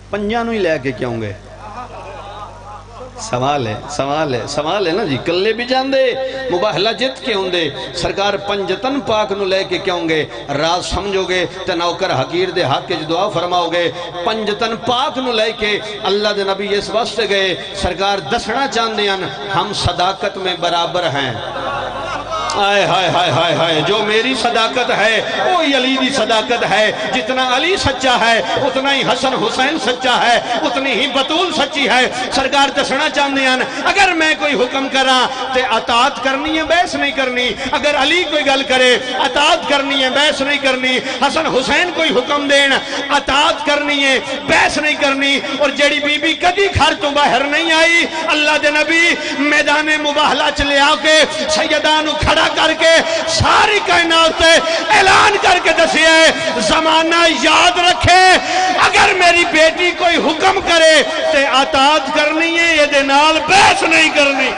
پنجاں نو ہی لے کے کیوں گے سوال ہے نا جی کلے بھی جاندے مباہلہ جت کے ہوں دے سرکار پنجتن پاک نو لے کے کیوں گے راز سمجھو گے تنوکر حقیر دے حق کے دعا فرماؤ گے پنجتن پاک نو لے کے اللہ دے نبی اس واسطے گئے سرکار دسنا چاندے ہیں ہم صداقت میں برابر ہیں آئے ہائے ہائے ہائے ہائے جو میری صداقت ہے وہی علی دی صداقت ہے جتنا علی سچا ہے اتنا ہی حسن حسین سچا ہے اتنی ہی بطول سچی ہے سرکار دسنا چاہتے ہیں اگر میں کوئی حکم کرا تے اطاعت کرنی ہے بحث نہیں کرنی اگر علی کوئی گل کرے اطاعت کرنی ہے بحث نہیں کرنی حسن حسین کوئی حکم دین اطاعت کرنی ہے بحث نہیں کرنی اور جڑی بی بی کدی گھر تو باہر نہیں آئی اللہ دے نبی میدان مباہلہ چلے آ کے سیدانو کھڑا کر کے ساری کائنات اعلان کر کے دسیے زمانہ یاد رکھے اگر میری بیٹی کوئی حکم کرے تے اطاعت کرنی ہے یہ دینال بحث نہیں کرنی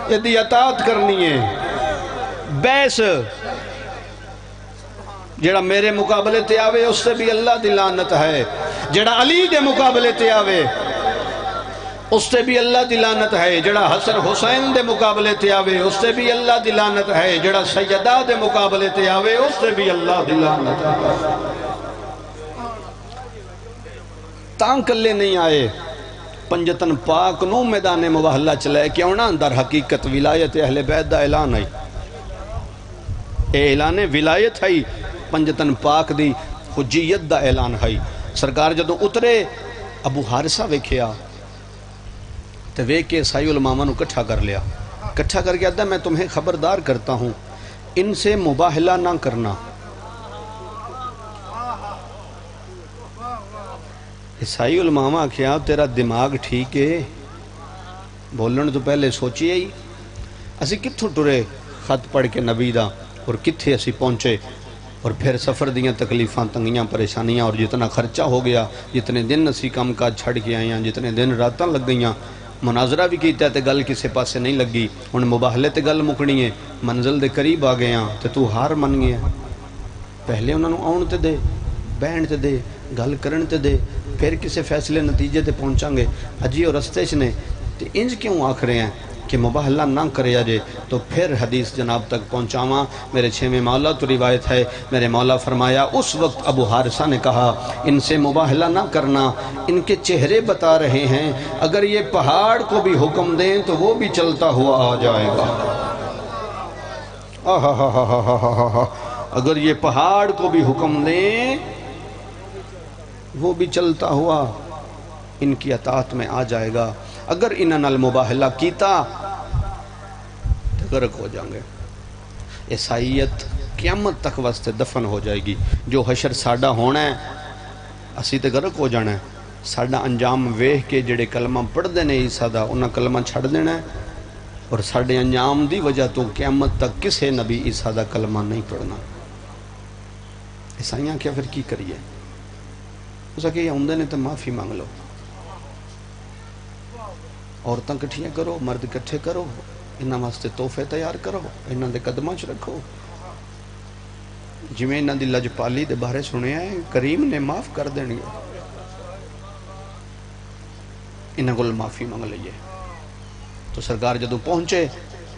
یہ دی اطاعت کرنی ہے بحث جڑا میرے مقابلے تے آوے اس سے بھی اللہ دی لعنت ہے جڑا علی دے مقابلے تے آوے اس سے بھی اللہ دی لعنت ہے جڑا حسن حسین دے مقابلے تے آوے اس سے بھی اللہ دی لعنت ہے جڑا سیدہ دے مقابلے تے آوے اس سے بھی اللہ دی لعنت ہے تاں کلے نہیں آئے پنجتن پاک نو میدان مباہلہ چلے کیونا در حقیقت ولایت اہل بیت دا اعلان ہے اے اعلان ولایت ہے پنجتن پاک دی حجیت دا اعلان ہے سرکار جدو اترے ابو حارثہ ویکھیا تو وہ کہ عیسائی علماء نو کٹھا کر لیا کٹھا کر کے میں تمہیں خبردار کرتا ہوں ان سے مباہلہ نہ کرنا عیسائی علماء کیا تیرا دماغ ٹھیک ہے بولن تو پہلے سوچیے ہی اسی کتھوں ٹرے خط پڑھ کے نبی دا اور کتھے اسی پہنچے اور پھر سفر دیاں تکلیفاں تنگیاں پریشانیاں اور جتنا خرچہ ہو گیا جتنے دن اسی کام کا چھڑ کے آئیاں جتنے دن راتاں لگ گئیاں مناظرہ بھی کیتا ہے تے گل کسے پاسے نہیں لگی ان مباہلے تے گل مکنی ہے منزل دے قریب آ گئے ہیں تو ہار من گئے پہلے انہوں نے آن تے دے بہن تے دے گل کرن تے دے پھر کسے فیصلے نتیجے تے پہنچاں گے اجی اور رستے چنے تے انج کیوں آکھ رہے ہیں کہ مباہلہ نہ کریا جے تو پھر حدیث جناب تک پہنچاواں میرے چھویں مولا تو روایت ہے میرے مولا فرمایا اس وقت ابو حارثہ نے کہا ان سے مباہلہ نہ کرنا ان کے چہرے بتا رہے ہیں اگر یہ پہاڑ کو بھی حکم دیں تو وہ بھی چلتا ہوا آ جائے گا اگر یہ پہاڑ کو بھی حکم دیں وہ بھی چلتا ہوا ان کی اطاعت میں آ جائے گا اگر انہاں المباہلہ کیتا تو غرق ہو جائیں گے عیسائیت قیامت تک واسطے دفن ہو جائے گی جو حشر ساڈا ہونا ہے اسی تے غرق ہو جانا ہے ساڈا انجام ویکھ کے جڑے کلمہ پڑھ دینے عیسیٰ دا انہاں کلمہ چھڑ دینا ہے اور ساڈے انجام دی وجہ تو قیامت تک کسے نبی عیسیٰ دا کلمہ نہیں پڑھنا عیسائیاں کیا پھر کی کریے اسا کہ یہ ہوندے نے تو معافی مانگ لو عورتاں کٹھیاں کرو مرد کٹھے کرو انہاں واسطے تحفے تیار کرو انہاں دے قدماں چ رکھو جویں انہاں دی لجپالی دے بارے سنیا ہے کریم نے معاف کر دینگے انہاں کول معافی مانگ لئیے تو سرکار جدو پہنچے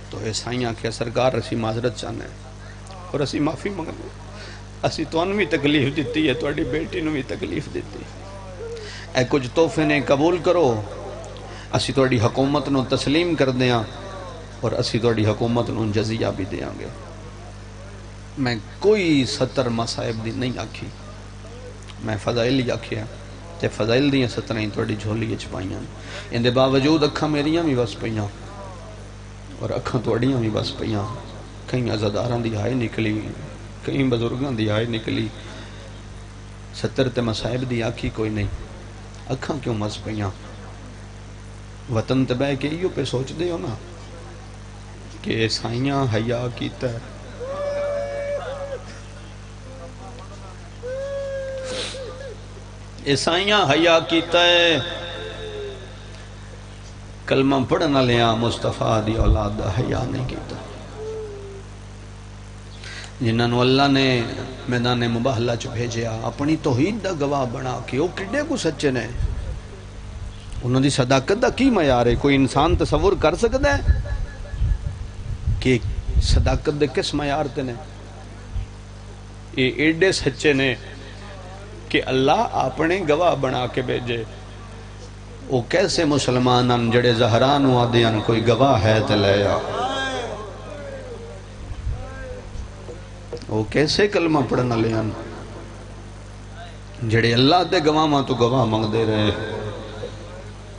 تو عیسائیاں کیا سرکار اسی معذرت چاہنا ہے اور اسی معافی مانگنے اسی تو انہوں بھی تکلیف دیتی ہے تو اڈی بیٹی نو بھی تکلیف دیتی اے کچھ تحفے نے قبول کرو اسی تو اڈی حکومت نو تسلیم کر دیاں اور اسی تو اڈی حکومت نو جزیہ بھی دیاں گے میں کوئی 70 مصائب دی نہیں آکھی میں فضائل ہی آکھیا تے فضائل دیاں 17 ہی تو اڈی جھولی چھپائیاں ان دے باوجود اکھاں میریاں بھی بس پئیاں اور اکھاں تو اڈیاں بھی بس پئیاں کہیں عزاداراں دی ہائے نکلی کہیں بزرگاں دی ہائے نکلی 70 تے مصائب دی آکھی کوئی نہیں اکھاں کیوں مس پئیاں وطن تے بہ کے ایو پہ سوچ دے ہو نا کہ عیسائیاں حیا کیتا ہے عیسائیاں حیا کیتا ہے کلمہ پڑھنا لیا مصطفیٰ دی اولاد دا حیا نہیں کیتا جنہاں اللہ نے میدان مباہلہ چ بھیجیا اپنی توحید دا گواہ بنا کے وہ کڈے کو سچے نے انہوں دی صداقت دا کی معیار ہے کوئی انسان تصور کر سکتا ہے کہ صداقت دے کس معیار تے نے یہ ایڈے سچے نے کہ اللہ اپنے گواہ بنا کے بھیجے وہ کیسے مسلمان جڑے زہران وادیاں کوئی گواہ ہے تے لے آ وہ کیسے کلمہ پڑھنا لیا جڑے اللہ دے گواہ ماں تو گواہ مانگ دے رہے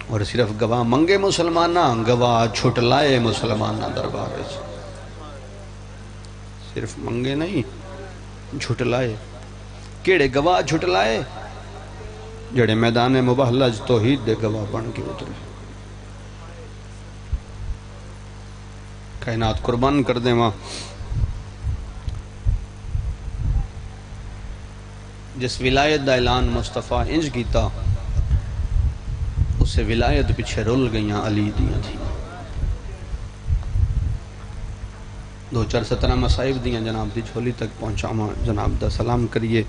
اور صرف گواہ منگے مسلمانہ گواہ چھٹ لائے مسلمانہ دربار صرف منگے نہیں جھٹ لائے کیڑے گواہ جھٹ لائے جڑے میدان مباہلہ توحید دے گواہ بن کے اترے کائنات قربان کر دے ماں جس ولایت دا اعلان مصطفیٰ انج کیتا اسے ولایت پیچھے رول گئیاں علی دیاں تھی 2-4-17 مصائب دیاں جناب دی جھولی تک پہنچاما جناب دا سلام کریے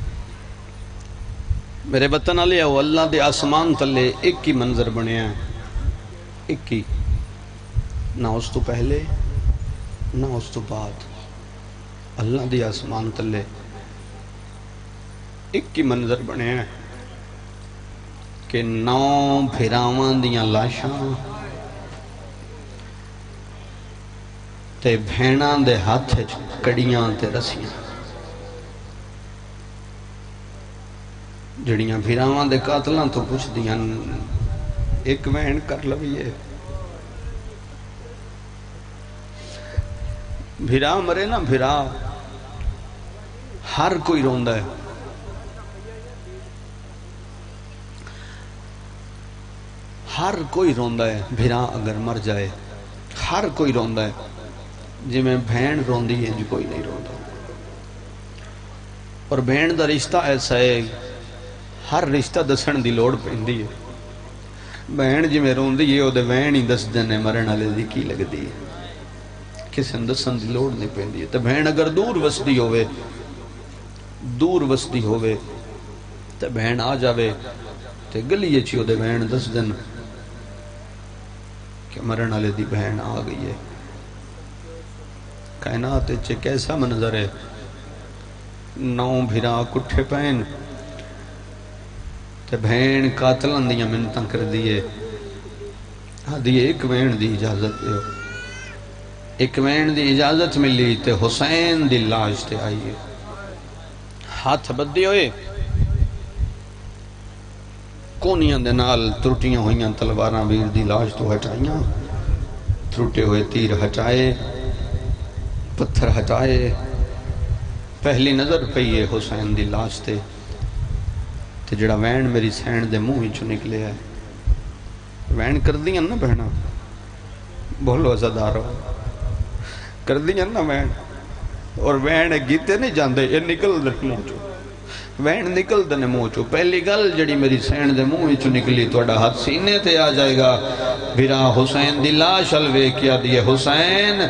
میرے وطن علیہ وہ اللہ دے آسمان تلے ایک ہی منظر بنے ہیں ایک ہی نہ اس تو پہلے نہ اس تو بعد اللہ دے آسمان تلے ایک ہی منظر بنے ہیں کہ 9 بھیراواں دیاں لاشاں تے بھیناں دے ہاتھ کڑیاں تے رسیاں جڑیاں بھیراواں دے قاتلاں تو پوچھ دیاں ایک بہن کر لویے بھیرا مرے نا بھیرا ہر کوئی روندہ ہے ہر کوئی روندہ ہے بھیرا اگر مر جائے ہر کوئی روندہ ہے جی میں بھین روندی ہے جو کوئی نہیں روندہ اور بھین دا رشتہ ایسا ہے ہر رشتہ دسن دی لوڑ پہندی ہے بہن جی میں روندی ہے وہ دے بہن ہی دس دینے مرن والے دی کی لگ دی ہے کسی دسن دی لوڑ نہیں پہندی ہے تو بہن اگر دور وسدی ہوئے تو بہن آ جاوے تو گلی اچھی وہ دے بہن دس دن کہ مرن والے دی بہن آ گئی ہے. کائنات چ کیسا منظر ہے، 9 بھرا کٹھے پین تے بہن قاتلان دیاں منتاں کر دیئے. دیئے ایک بہن دی اجازت دیو، ایک بہن دی اجازت ملی تے حسین دی لاش تے آئیے. ہاتھ بدے ہوئے، کونیاں دے نال ترٹیاں ہوئیاں تلواراں ویر دی لاش تو ہٹائیاں، ترٹے ہوئے تیر ہٹائے، پتھر ہٹائے. پہلی نظر پئی ہے حسین دی لاش تے جڑا وین میری سین دے منہ وچوں نکلے ہے. وین کر دیاں نا بہنا، بولو عزادارو، کر دیاں نا وین. اور وین گیتے نہیں جاندے، یہ نکل دے منہ چو، وین نکل دے منہ چو. پہلی گل جڑی میری سین دے منہ وچوں نکلی، تہاڈا ہاتھ سینے تے آ جائے گا. بھرا حسین دی لاش الوے کیا دیے. حسین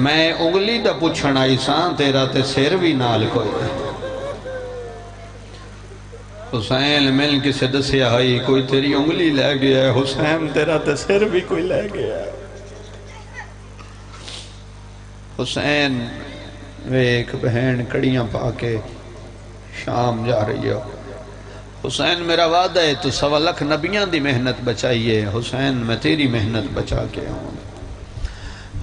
میں انگلی دا پوچھن آئی سان، تیرا تے سر بھی نال کوئی. حسین مل کسے دسیا ہے کوئی تیری انگلی لے گیا ہے. حسین تیرا تے سر بھی کوئی لے گیا ہے. حسین ایک بہن کڑیاں پا کے شام جا رہی ہے. حسین میرا وعدہ ہے تو 1.25 لاکھ نبیاں دی محنت بچائیے. حسین میں تیری محنت بچا کے آؤں.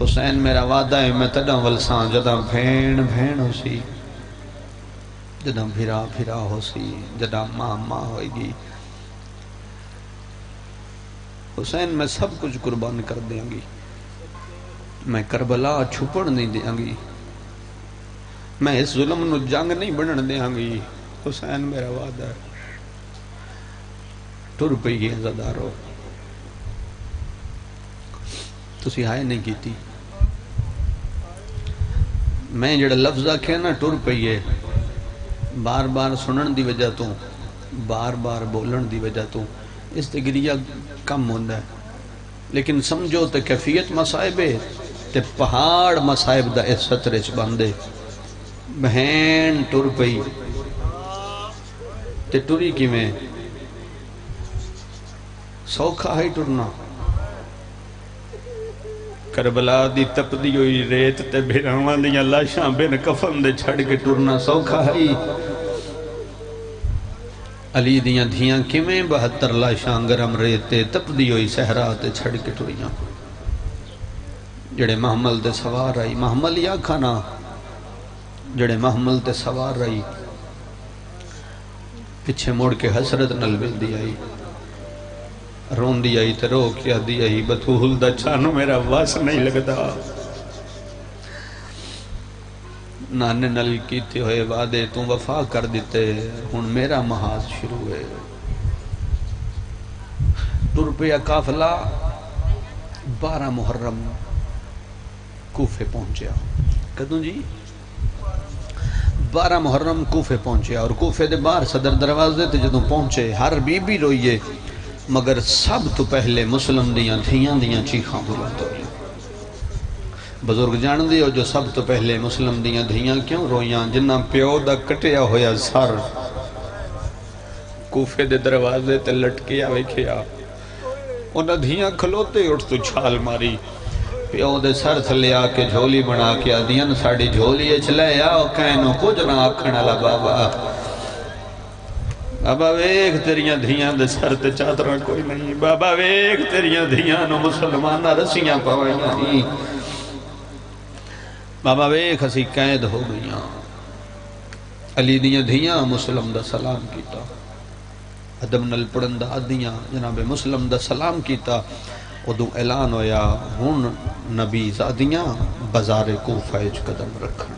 حسین میرا وعدہ ہے میں تڑا ولساں جدہ بھین ہو سی، جدہ بھرا ہو سی، جدہ ماں ہوئے گی. حسین میں سب کچھ قربان کر دیں گی. میں کربلا چھپڑ نہیں دیں گی. میں اس ظلم نو جنگ نہیں بنن دیں گی. حسین میرا وعدہ ہے. ٹر پئی گئی عزادارو، تسی ہائے نہیں کیتی. میں جڑا لفظ آکھے نا ٹر پئیے، بار بار سنن دی وجہ تو، بار بار بولن دی وجہ تو اس تے گریہ کم ہوندہ ہے. لیکن سمجھو تے کیفیت مصائب ہے تے پہاڑ مصائب دا اس سطرچ باندے. بہن ٹر پئی تے ٹری کی میں سوکھا ہے ٹرنا. کربلا دی تپ دی ہوئی ریت تے بھیراواں دیاں لاشاں بن کفن دے چھڑ کے ٹرنا سوکھا ہے. علی دیاں دھیاں کمیں 72 لاشاں گرم ریتے تپ دی ہوئی صحرا تے چھڑ کے ٹریاں. جڑے محمل تے سوار آئی، محمل یا کھانا، جڑے محمل تے سوار آئی پچھے موڑ کے حسرت نل بل دی آئی، رون دی آئی تے رو کیا دی آئی. بطول دا چانو میرا واس نہیں لگتا. نانے نل کیتے ہوئے وعدے تو وفا کر دیتے، ہن میرا محاذ شروع ہے. روپیہ قافلہ 12 محرم کوفے پہنچیا. کدوں جی 12 محرم کوفے پہنچیا. اور کوفے دے باہر صدر دروازے تے جدوں پہنچے ہر بی بی روئیے، مگر سب تو پہلے مسلم دیاں دھیاں چیخاں بلند ہوئی. بزرگ جان دی ہو جو سب تو پہلے مسلم دیاں دھیاں کیوں رویاں؟ جنہ پیو دا کٹیا ہویا سر کوفے دے دروازے تے لٹکیا ویکھیا، انہاں دھیاں کھلوتے اٹھ تو چھال ماری. پیو دے سر تھلے آ کے جھولی بنا کے آدیاں ساڑی جھولی چلے آؤ کہنو کچھ نہ آکھن والا بابا. بابا ویکھ تیریاں دھیاں دے سر تے چادراں کوئی نہیں. بابا ویکھ تیریاں دھیاں نو مسلمانہ رسیاں پوائیاں نہیں. بابا ویکھ اسی قید ہو گئیاں. علی دیاں دھیاں مسلم دا سلام کیتا، ادم نل پڑھن دا آدیاں جناب مسلم دا سلام کیتا. ادو اعلان ہویا ہن نبی زادیاں بازار کوفہ وچ قدم رکھن.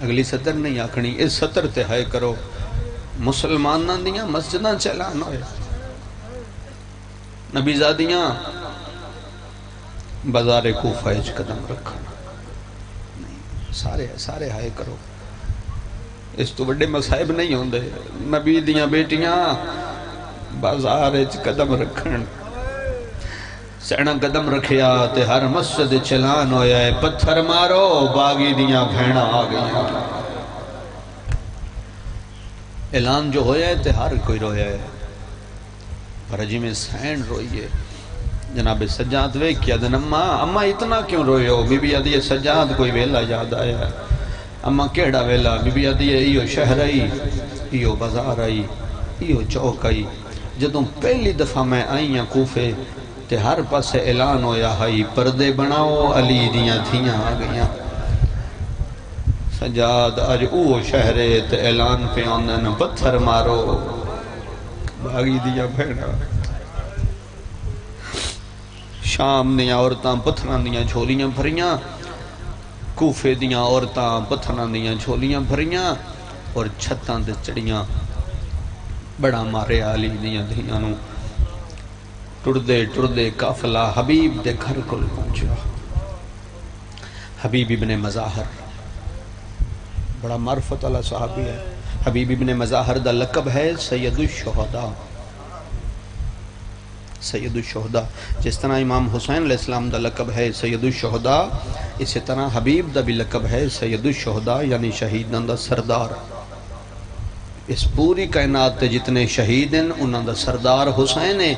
اگلی سطر نہیں آکھنی، اس سطر تے ہائے کرو مسلماناں دیاں مسجداں چلان ہوئے، نبی زادیاں بازار کوفہ وچ قدم رکھن. سارے ہائے کرو، اس تو بڑے مصائب نہیں ہوندے. نبی دیاں بیٹیاں بازار وچ قدم رکھن. سینا قدم رکھیا تے ہر مسجد چلان ہویا ہے پتھر مارو باغی دیاں بھیڑاں آ گئیاں. اعلان جو ہویا ہے تے ہر کوئی رویا ہے. پر جی میں سین روئیے جناب سجاد وے کیا دن اماں اتنا کیوں روئے ہو؟ بی بی آدھی سجاد کوئی ویلا یاد آیا ہے۔ اماں کیڑا ویلا؟ بی بی آدھی ایو شہر آئی، ایو بازار آئی، ایو چوک آئی۔ جدوں پہلی دفعہ میں آئیاں کوفے تے ہر پاس اعلان ہویا ہائی پردے بناؤ علی دیاں دھیاں آ گئیاں۔ سجاد آج اوہ شہرے تے اعلان پہ آندن پتھر مارو باغی دیا بھیڑا۔ شام دیاں عورتاں پتھران دیاں جھولیاں بھریاں، کوفے دیاں عورتاں پتھران دیاں جھولیاں بھریاں، اور چھتاں دے چڑیاں بڑا مارے علی دیاں دھیاں نو۔ ٹردے ٹردے قافلہ حبیب دے گھر کل پہنچا۔ حبیب ابن مظاہر بڑا معرفت والا صحابی ہے۔ حبیب ابن مظاہر دا لقب ہے سید الشہداء، سید الشہداء۔ جس طرح امام حسین علیہ السلام دا لقب ہے سید الشہداء، اسی طرح حبیب دا بھی لقب ہے سید الشہداء، یعنی شہیدان دا سردار۔ اس پوری کائنات تے جتنے شہید ہیں انہاں دا سردار حسین ہے،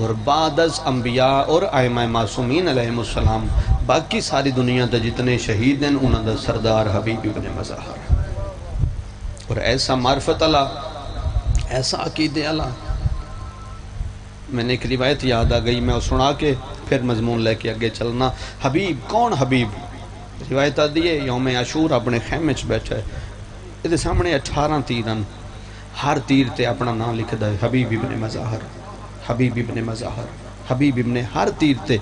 اور بعد از انبیاء اور ائمہ معصومین علیہ السلام باقی ساری دنیا تے جتنے شہید ہیں انہاں دا سردار حبیب ابن مظاہر۔ اور ایسا معرفت اللہ، ایسا عقیدے اللہ۔ میں نے ایک روایت یاد آ گئی، میں سنا کے پھر مضمون لے کے آگے چلنا۔ حبیب کون حبیب؟ روایت آ دیئے یوم عاشور اپنے خیمے چ بیٹھا ہے، یہ سامنے 18 تیرن، ہر تیر تے اپنا نام لکھ دا ہے حبیب ابن مظاہر، حبیب ابن مظاہر، حبیب ابن، ہر تیر تے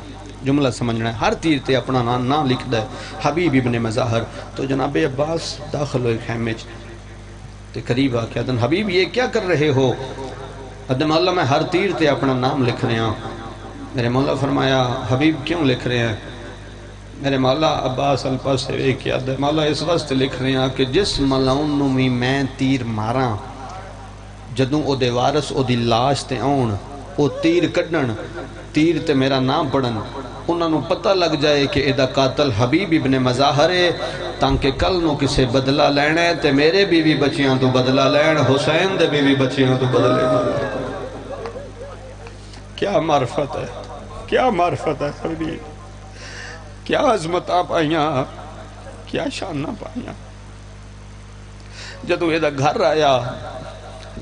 جملہ سمجھنا ہے، ہر تیر تے اپنا نام لکھ دا ہے حبیب ابن مظاہر۔ تو جناب عباس داخل ہوئے خیمے چ تے قریب آ کے ادن حبیب یہ کیا کر رہے ہو؟ ادن مولا میں ہر تیر تے اپنا نام لکھ رہے ہیں۔ میرے مولا فرمایا حبیب کیوں لکھ رہے ہیں؟ میرے مولا عباس الپاس سے ایک کیا دے مولا اس واسطے لکھ رہے ہیں کہ جس ملاؤن نو میں تیر ماراں، جدوں او دے وارث او دی لاش تے آن او تیر کڈن، تیر تے میرا نام پڑھن، انہاں نو پتہ لگ جائے کہ ادا قاتل حبیب ابن مظاہر ہے، تاکہ کل نو کسے بدلہ لینے تے میرے بیوی بچیاں تو بدلہ لین، حسین دے بیوی بچیاں تو بدلے لین۔ کیا معرفت ہے، کیا معرفت ہے حبیب، کیا عظمت آپ آئیاں، کیا شان نہ پائیاں۔ جدو یہ دا گھر آیا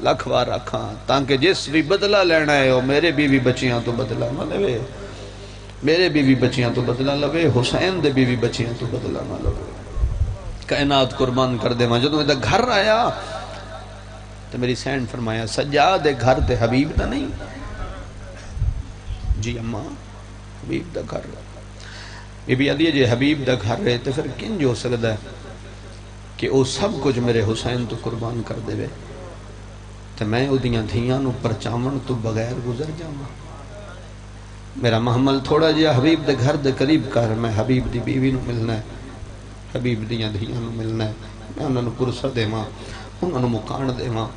لکھ وار رکھاں تاکہ جس بھی بدلہ لینا ہے میرے بیوی بچیاں تو بدلہ نہ لوے، میرے بیوی بچیاں تو بدلہ لوے، حسین دے بیوی بچیاں تو بدلہ نہ لوے، کائنات قربان کر دے۔ جدو یہ دا گھر آیا تو میری سین فرمایا سجاد گھر تے حبیب دا نہیں؟ جی اماں حبیب دا گھر رہا۔ بی بی آدھی ہے جی حبیب دا گھر رہے تو پھر کن جو سکتا ہے کہ او سب کچھ میرے حسین تو قربان کر دے وے تو میں او دیاں دھیاں نو پرچامن تو بغیر گزر جاؤں۔ میرا محمل تھوڑا جیا حبیب دے گھر دے قریب کر، میں حبیب دی بیوی نو ملنا ہے، حبیب دیاں دھیاں نو ملنا ہے، میں انہوں نے پرسہ دے ماں، انہوں نے مکان دے ماں،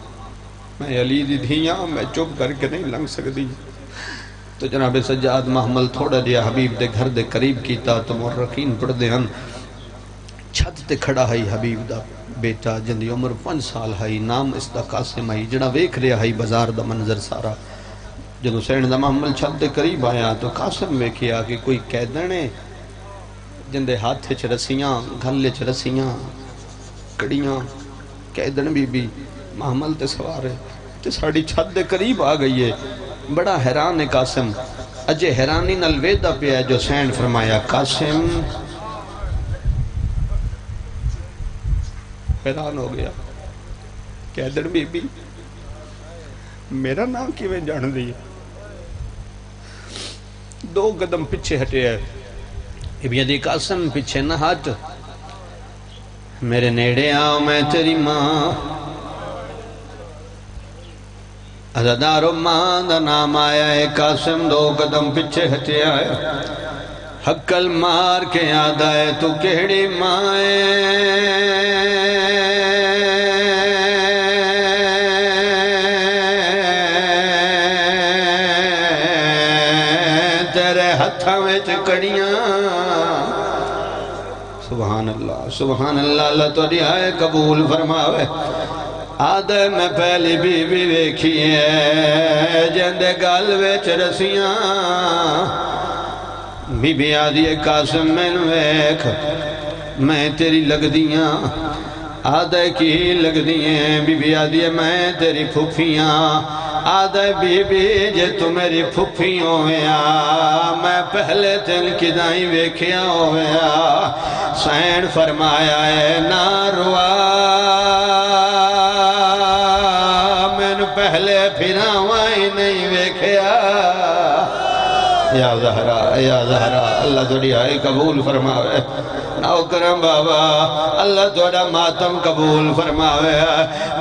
میں علی دی دھیاں میں چپ کر کے نہیں لنگ سکتی۔ تو جناب سجاد محمل تھوڑا جیا حبیب دے گھر دے قریب کیتا تو مرقین پڑھ دے ہن، چھت تے کھڑا ہے حبیب دا بیٹا جندی عمر 5 سال ہے، نام اس دا قاسم ہے، جڑا ویکھ رہا ہے بازار دا منظر سارا۔ جدو سین دا محمل چھت دے قریب آیا تو قاسم ویکھیا کہ کوئی قیدنے جندے ہاتھ چ رسیاں، گھلے چ رسیاں، کڑیاں، قیدن بی بی محمل تے سوار ہے تے ساڑی چھت دے قریب آ گئی ہے۔ بڑا حیران ہے قاسم، اجے حیرانی نال ویدہ پہ ہے جو سین فرمایا قاسم حیران ہو گیا، قیدن بی بی میرا نام کیویں جان دی؟ 2 قدم پیچھے ہٹے ہے، ابھی دی قاسم پیچھے نہ ہٹ، میرے نیڑے آؤ میں تیری ماں، عزادارو ماں دا نام آیا ہے، قاسم 2 قدم پیچھے ہٹے آیا، حقل مار کے یاد آئے تو کہڑی ماں تیرے ہتھاں وچ کڑیاں۔ سبحان اللہ، سبحان اللہ، اللہ تو رہائے قبول فرماوے۔ آدھے میں پہلی بی بی ویکھی ہے جندے گل وچ رسیاں بی بی آدھی قاسم میں ویکھ میں تیری لگ دیاں آدھے کی لگ دیاں بی بی آدھی میں تیری پھوپھیاں آدھے بی بی جے تو میری پھوپھی ہویا میں پہلے تن کی دائیں ویکھیا ہویا سین فرمایا ہے نہ روا پہلے پھراوائیں نہیں ویکھیا یا زہرا اللہ تھوڑی آئے قبول فرماوے ناؤ کرم بابا اللہ تھوڑا ماتم قبول فرماوے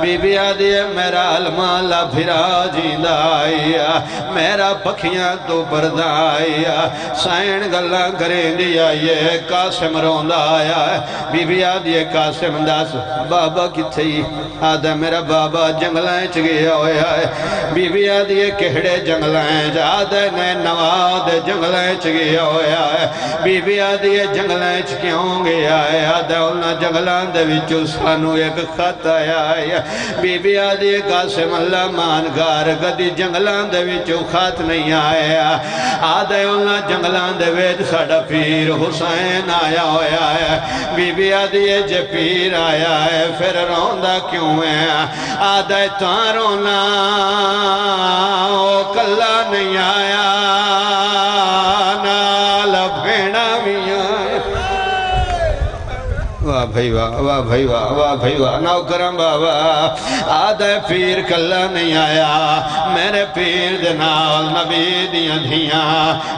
بی بی آدھی ہے میرا المالا پھرا جیندہ آئیا میرا پکھیاں تو پردہ آئیا سائن گلہ کریں دیا یہ قاسم روندہ آیا ہے بی بی آدھی ہے قاسم داس بابا کتھئی آدھا میرا بابا جنگلائیں چگیا ہویا ہے بی بی آدھی ہے کہڑے جنگلائیں جادہ نئے نواد جنگلائیں چگیا ہویا ہے بی بی آدھی ہے جنگلائیں چکیوں گیا ہے آدھا انہا جنگلان دے وچو سانو ایک خط آیا ہے بی بی آدھی ہے قاسم اللہ مانگار کدی جنگلان دے وچو خط نہیں آیا آدھا انہا جنگلان دے وچ ساڑا پیر حسین آیا ہویا ہے بی بی آدھی ہے جے پیر آیا ہے پھر روندہ کیوں ہے آدھا تاں رونا او کلہ نہیں آیا نال بھیڑا بھی آیا واہ بھائی واہ بھائی واہ بھائی واہ ناؤ کرم بابا آدھے پیر کلہ نہیں آیا میرے پیر دے نال نبی دیاں دھیاں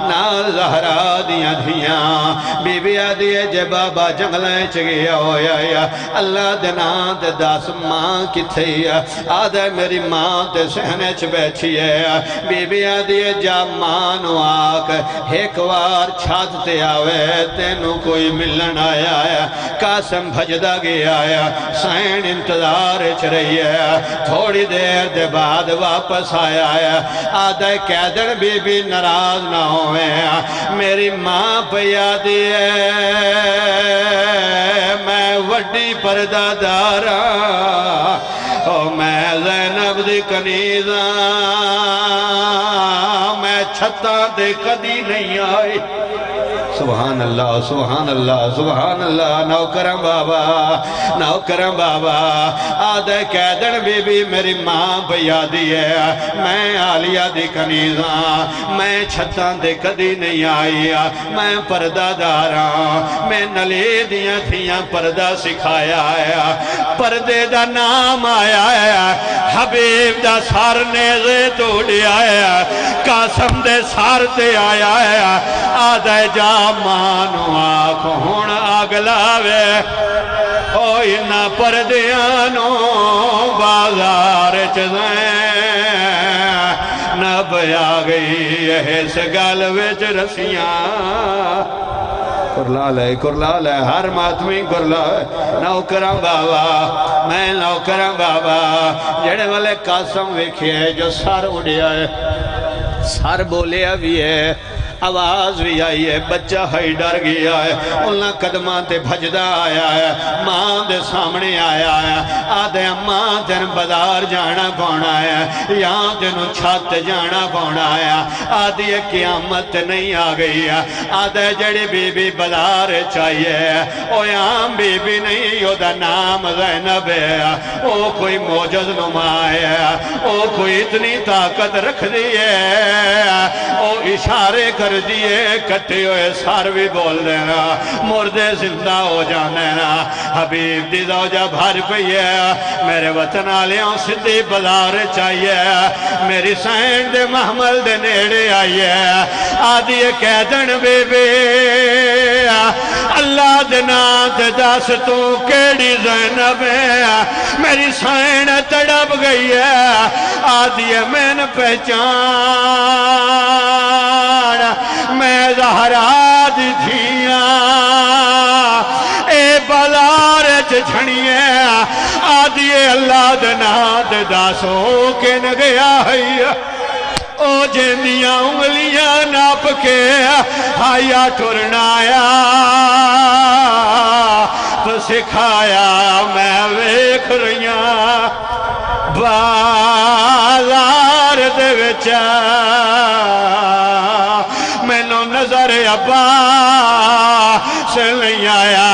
نال زہرا دیاں دھیاں بی بی آدھی ہے جے بابا جنگلیں چگیا ہویا یا اللہ دے نام دے داس ماں کتھئی آدھے میری ماں تے سہنے چ بیٹھی ہے بی بی آدھی ہے جا ماں نو آک ایک وار چھات تے آوے تینو کوئی ملن آیا ہے قاسم بھجدہ گیا آیا سین انتظار چ رہی ہے تھوڑی دیر دے بعد واپس آیا ہے آدھے قیدن بی بی ناراض نہ ہوئے میری ماں پیادی ہے میں وڈی پردہ دارا او میں زینب دی کنیزاں میں چھتاں دے کدی نہیں آئی سبحان اللہ سبحان اللہ سبحان اللہ نوکرم بابا آدھے قیدن بی بی میری ماں بیادی ہے میں آلیہ دی کنیزاں میں چھتاں دے کدی نہیں آئی میں پردہ داراں میں نلی دیاں تھیاں پردہ سکھایا ہے پردے دا نام آیا ہے حبیب دا سار نیزے توڑی آیا ہے قاسم دے سار تے آیا ہے آدھے جا مانو آنکھ ہون آگلاوے اوہ نہ پردیانو بازار چزیں نہ بیا گئی اس گل وچ رسیاں کرلال ہے ہر ماتمی کرلال ہے نوکرم بابا میں نوکرم بابا جڑے والے قاسم وکھے جو سار اڑیا ہے سار بولیا بھی ہے آواز بھی آئی ہے بچہ ہائی ڈر گیا ہے انہاں قدماں تے بھجدہ آیا ہے ماں دے سامنے آیا ہے آدھے ماں تین بازار جانا پونا ہے یہاں تینو چھت جانا پونا ہے آدھی قیامت نہیں آ گئی ہے آدھے جڑی بی بی بازار چاہیے او یہاں بی بی نہیں او دا نام زینب ہے او کوئی موجز نمائے ہے او کوئی اتنی طاقت رکھ دیئے او اشارے کر دیئے کٹے ہوئے سار بھی بول دینا مردے زندہ ہو جانے نا حبیب دی زوجہ بھر پئیے میرے وطن آلیوں صدی بازار چاہیے میری سین دے محمل دے نیڑے آئیے آدھی قیدن بی بی اللہ دے نات داس تو کیڑی زینب ہے میری سین تڑپ گئی ہے آدھی میں نے پہچان میں زہرا دی دھیاں اے بازار چھڑیے آدھی اللہ دنات داسوں کے نگیا ہے او جیندیاں انگلیاں ناپ کے آیا ٹرنایا تو سکھایا میں ویکھ رہیاں بازار دے وچ مینوں نظر عباس نہیں آیا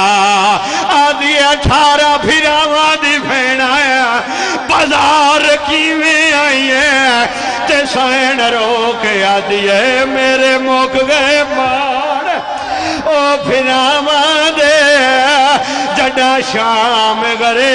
آدھی 18 بھراواں دی بھین آیا بازار کیویں آئی ہے تے سین رو کے آدھی ہے میرے مک گئے مان او بھراواں دے جڈا شام گرے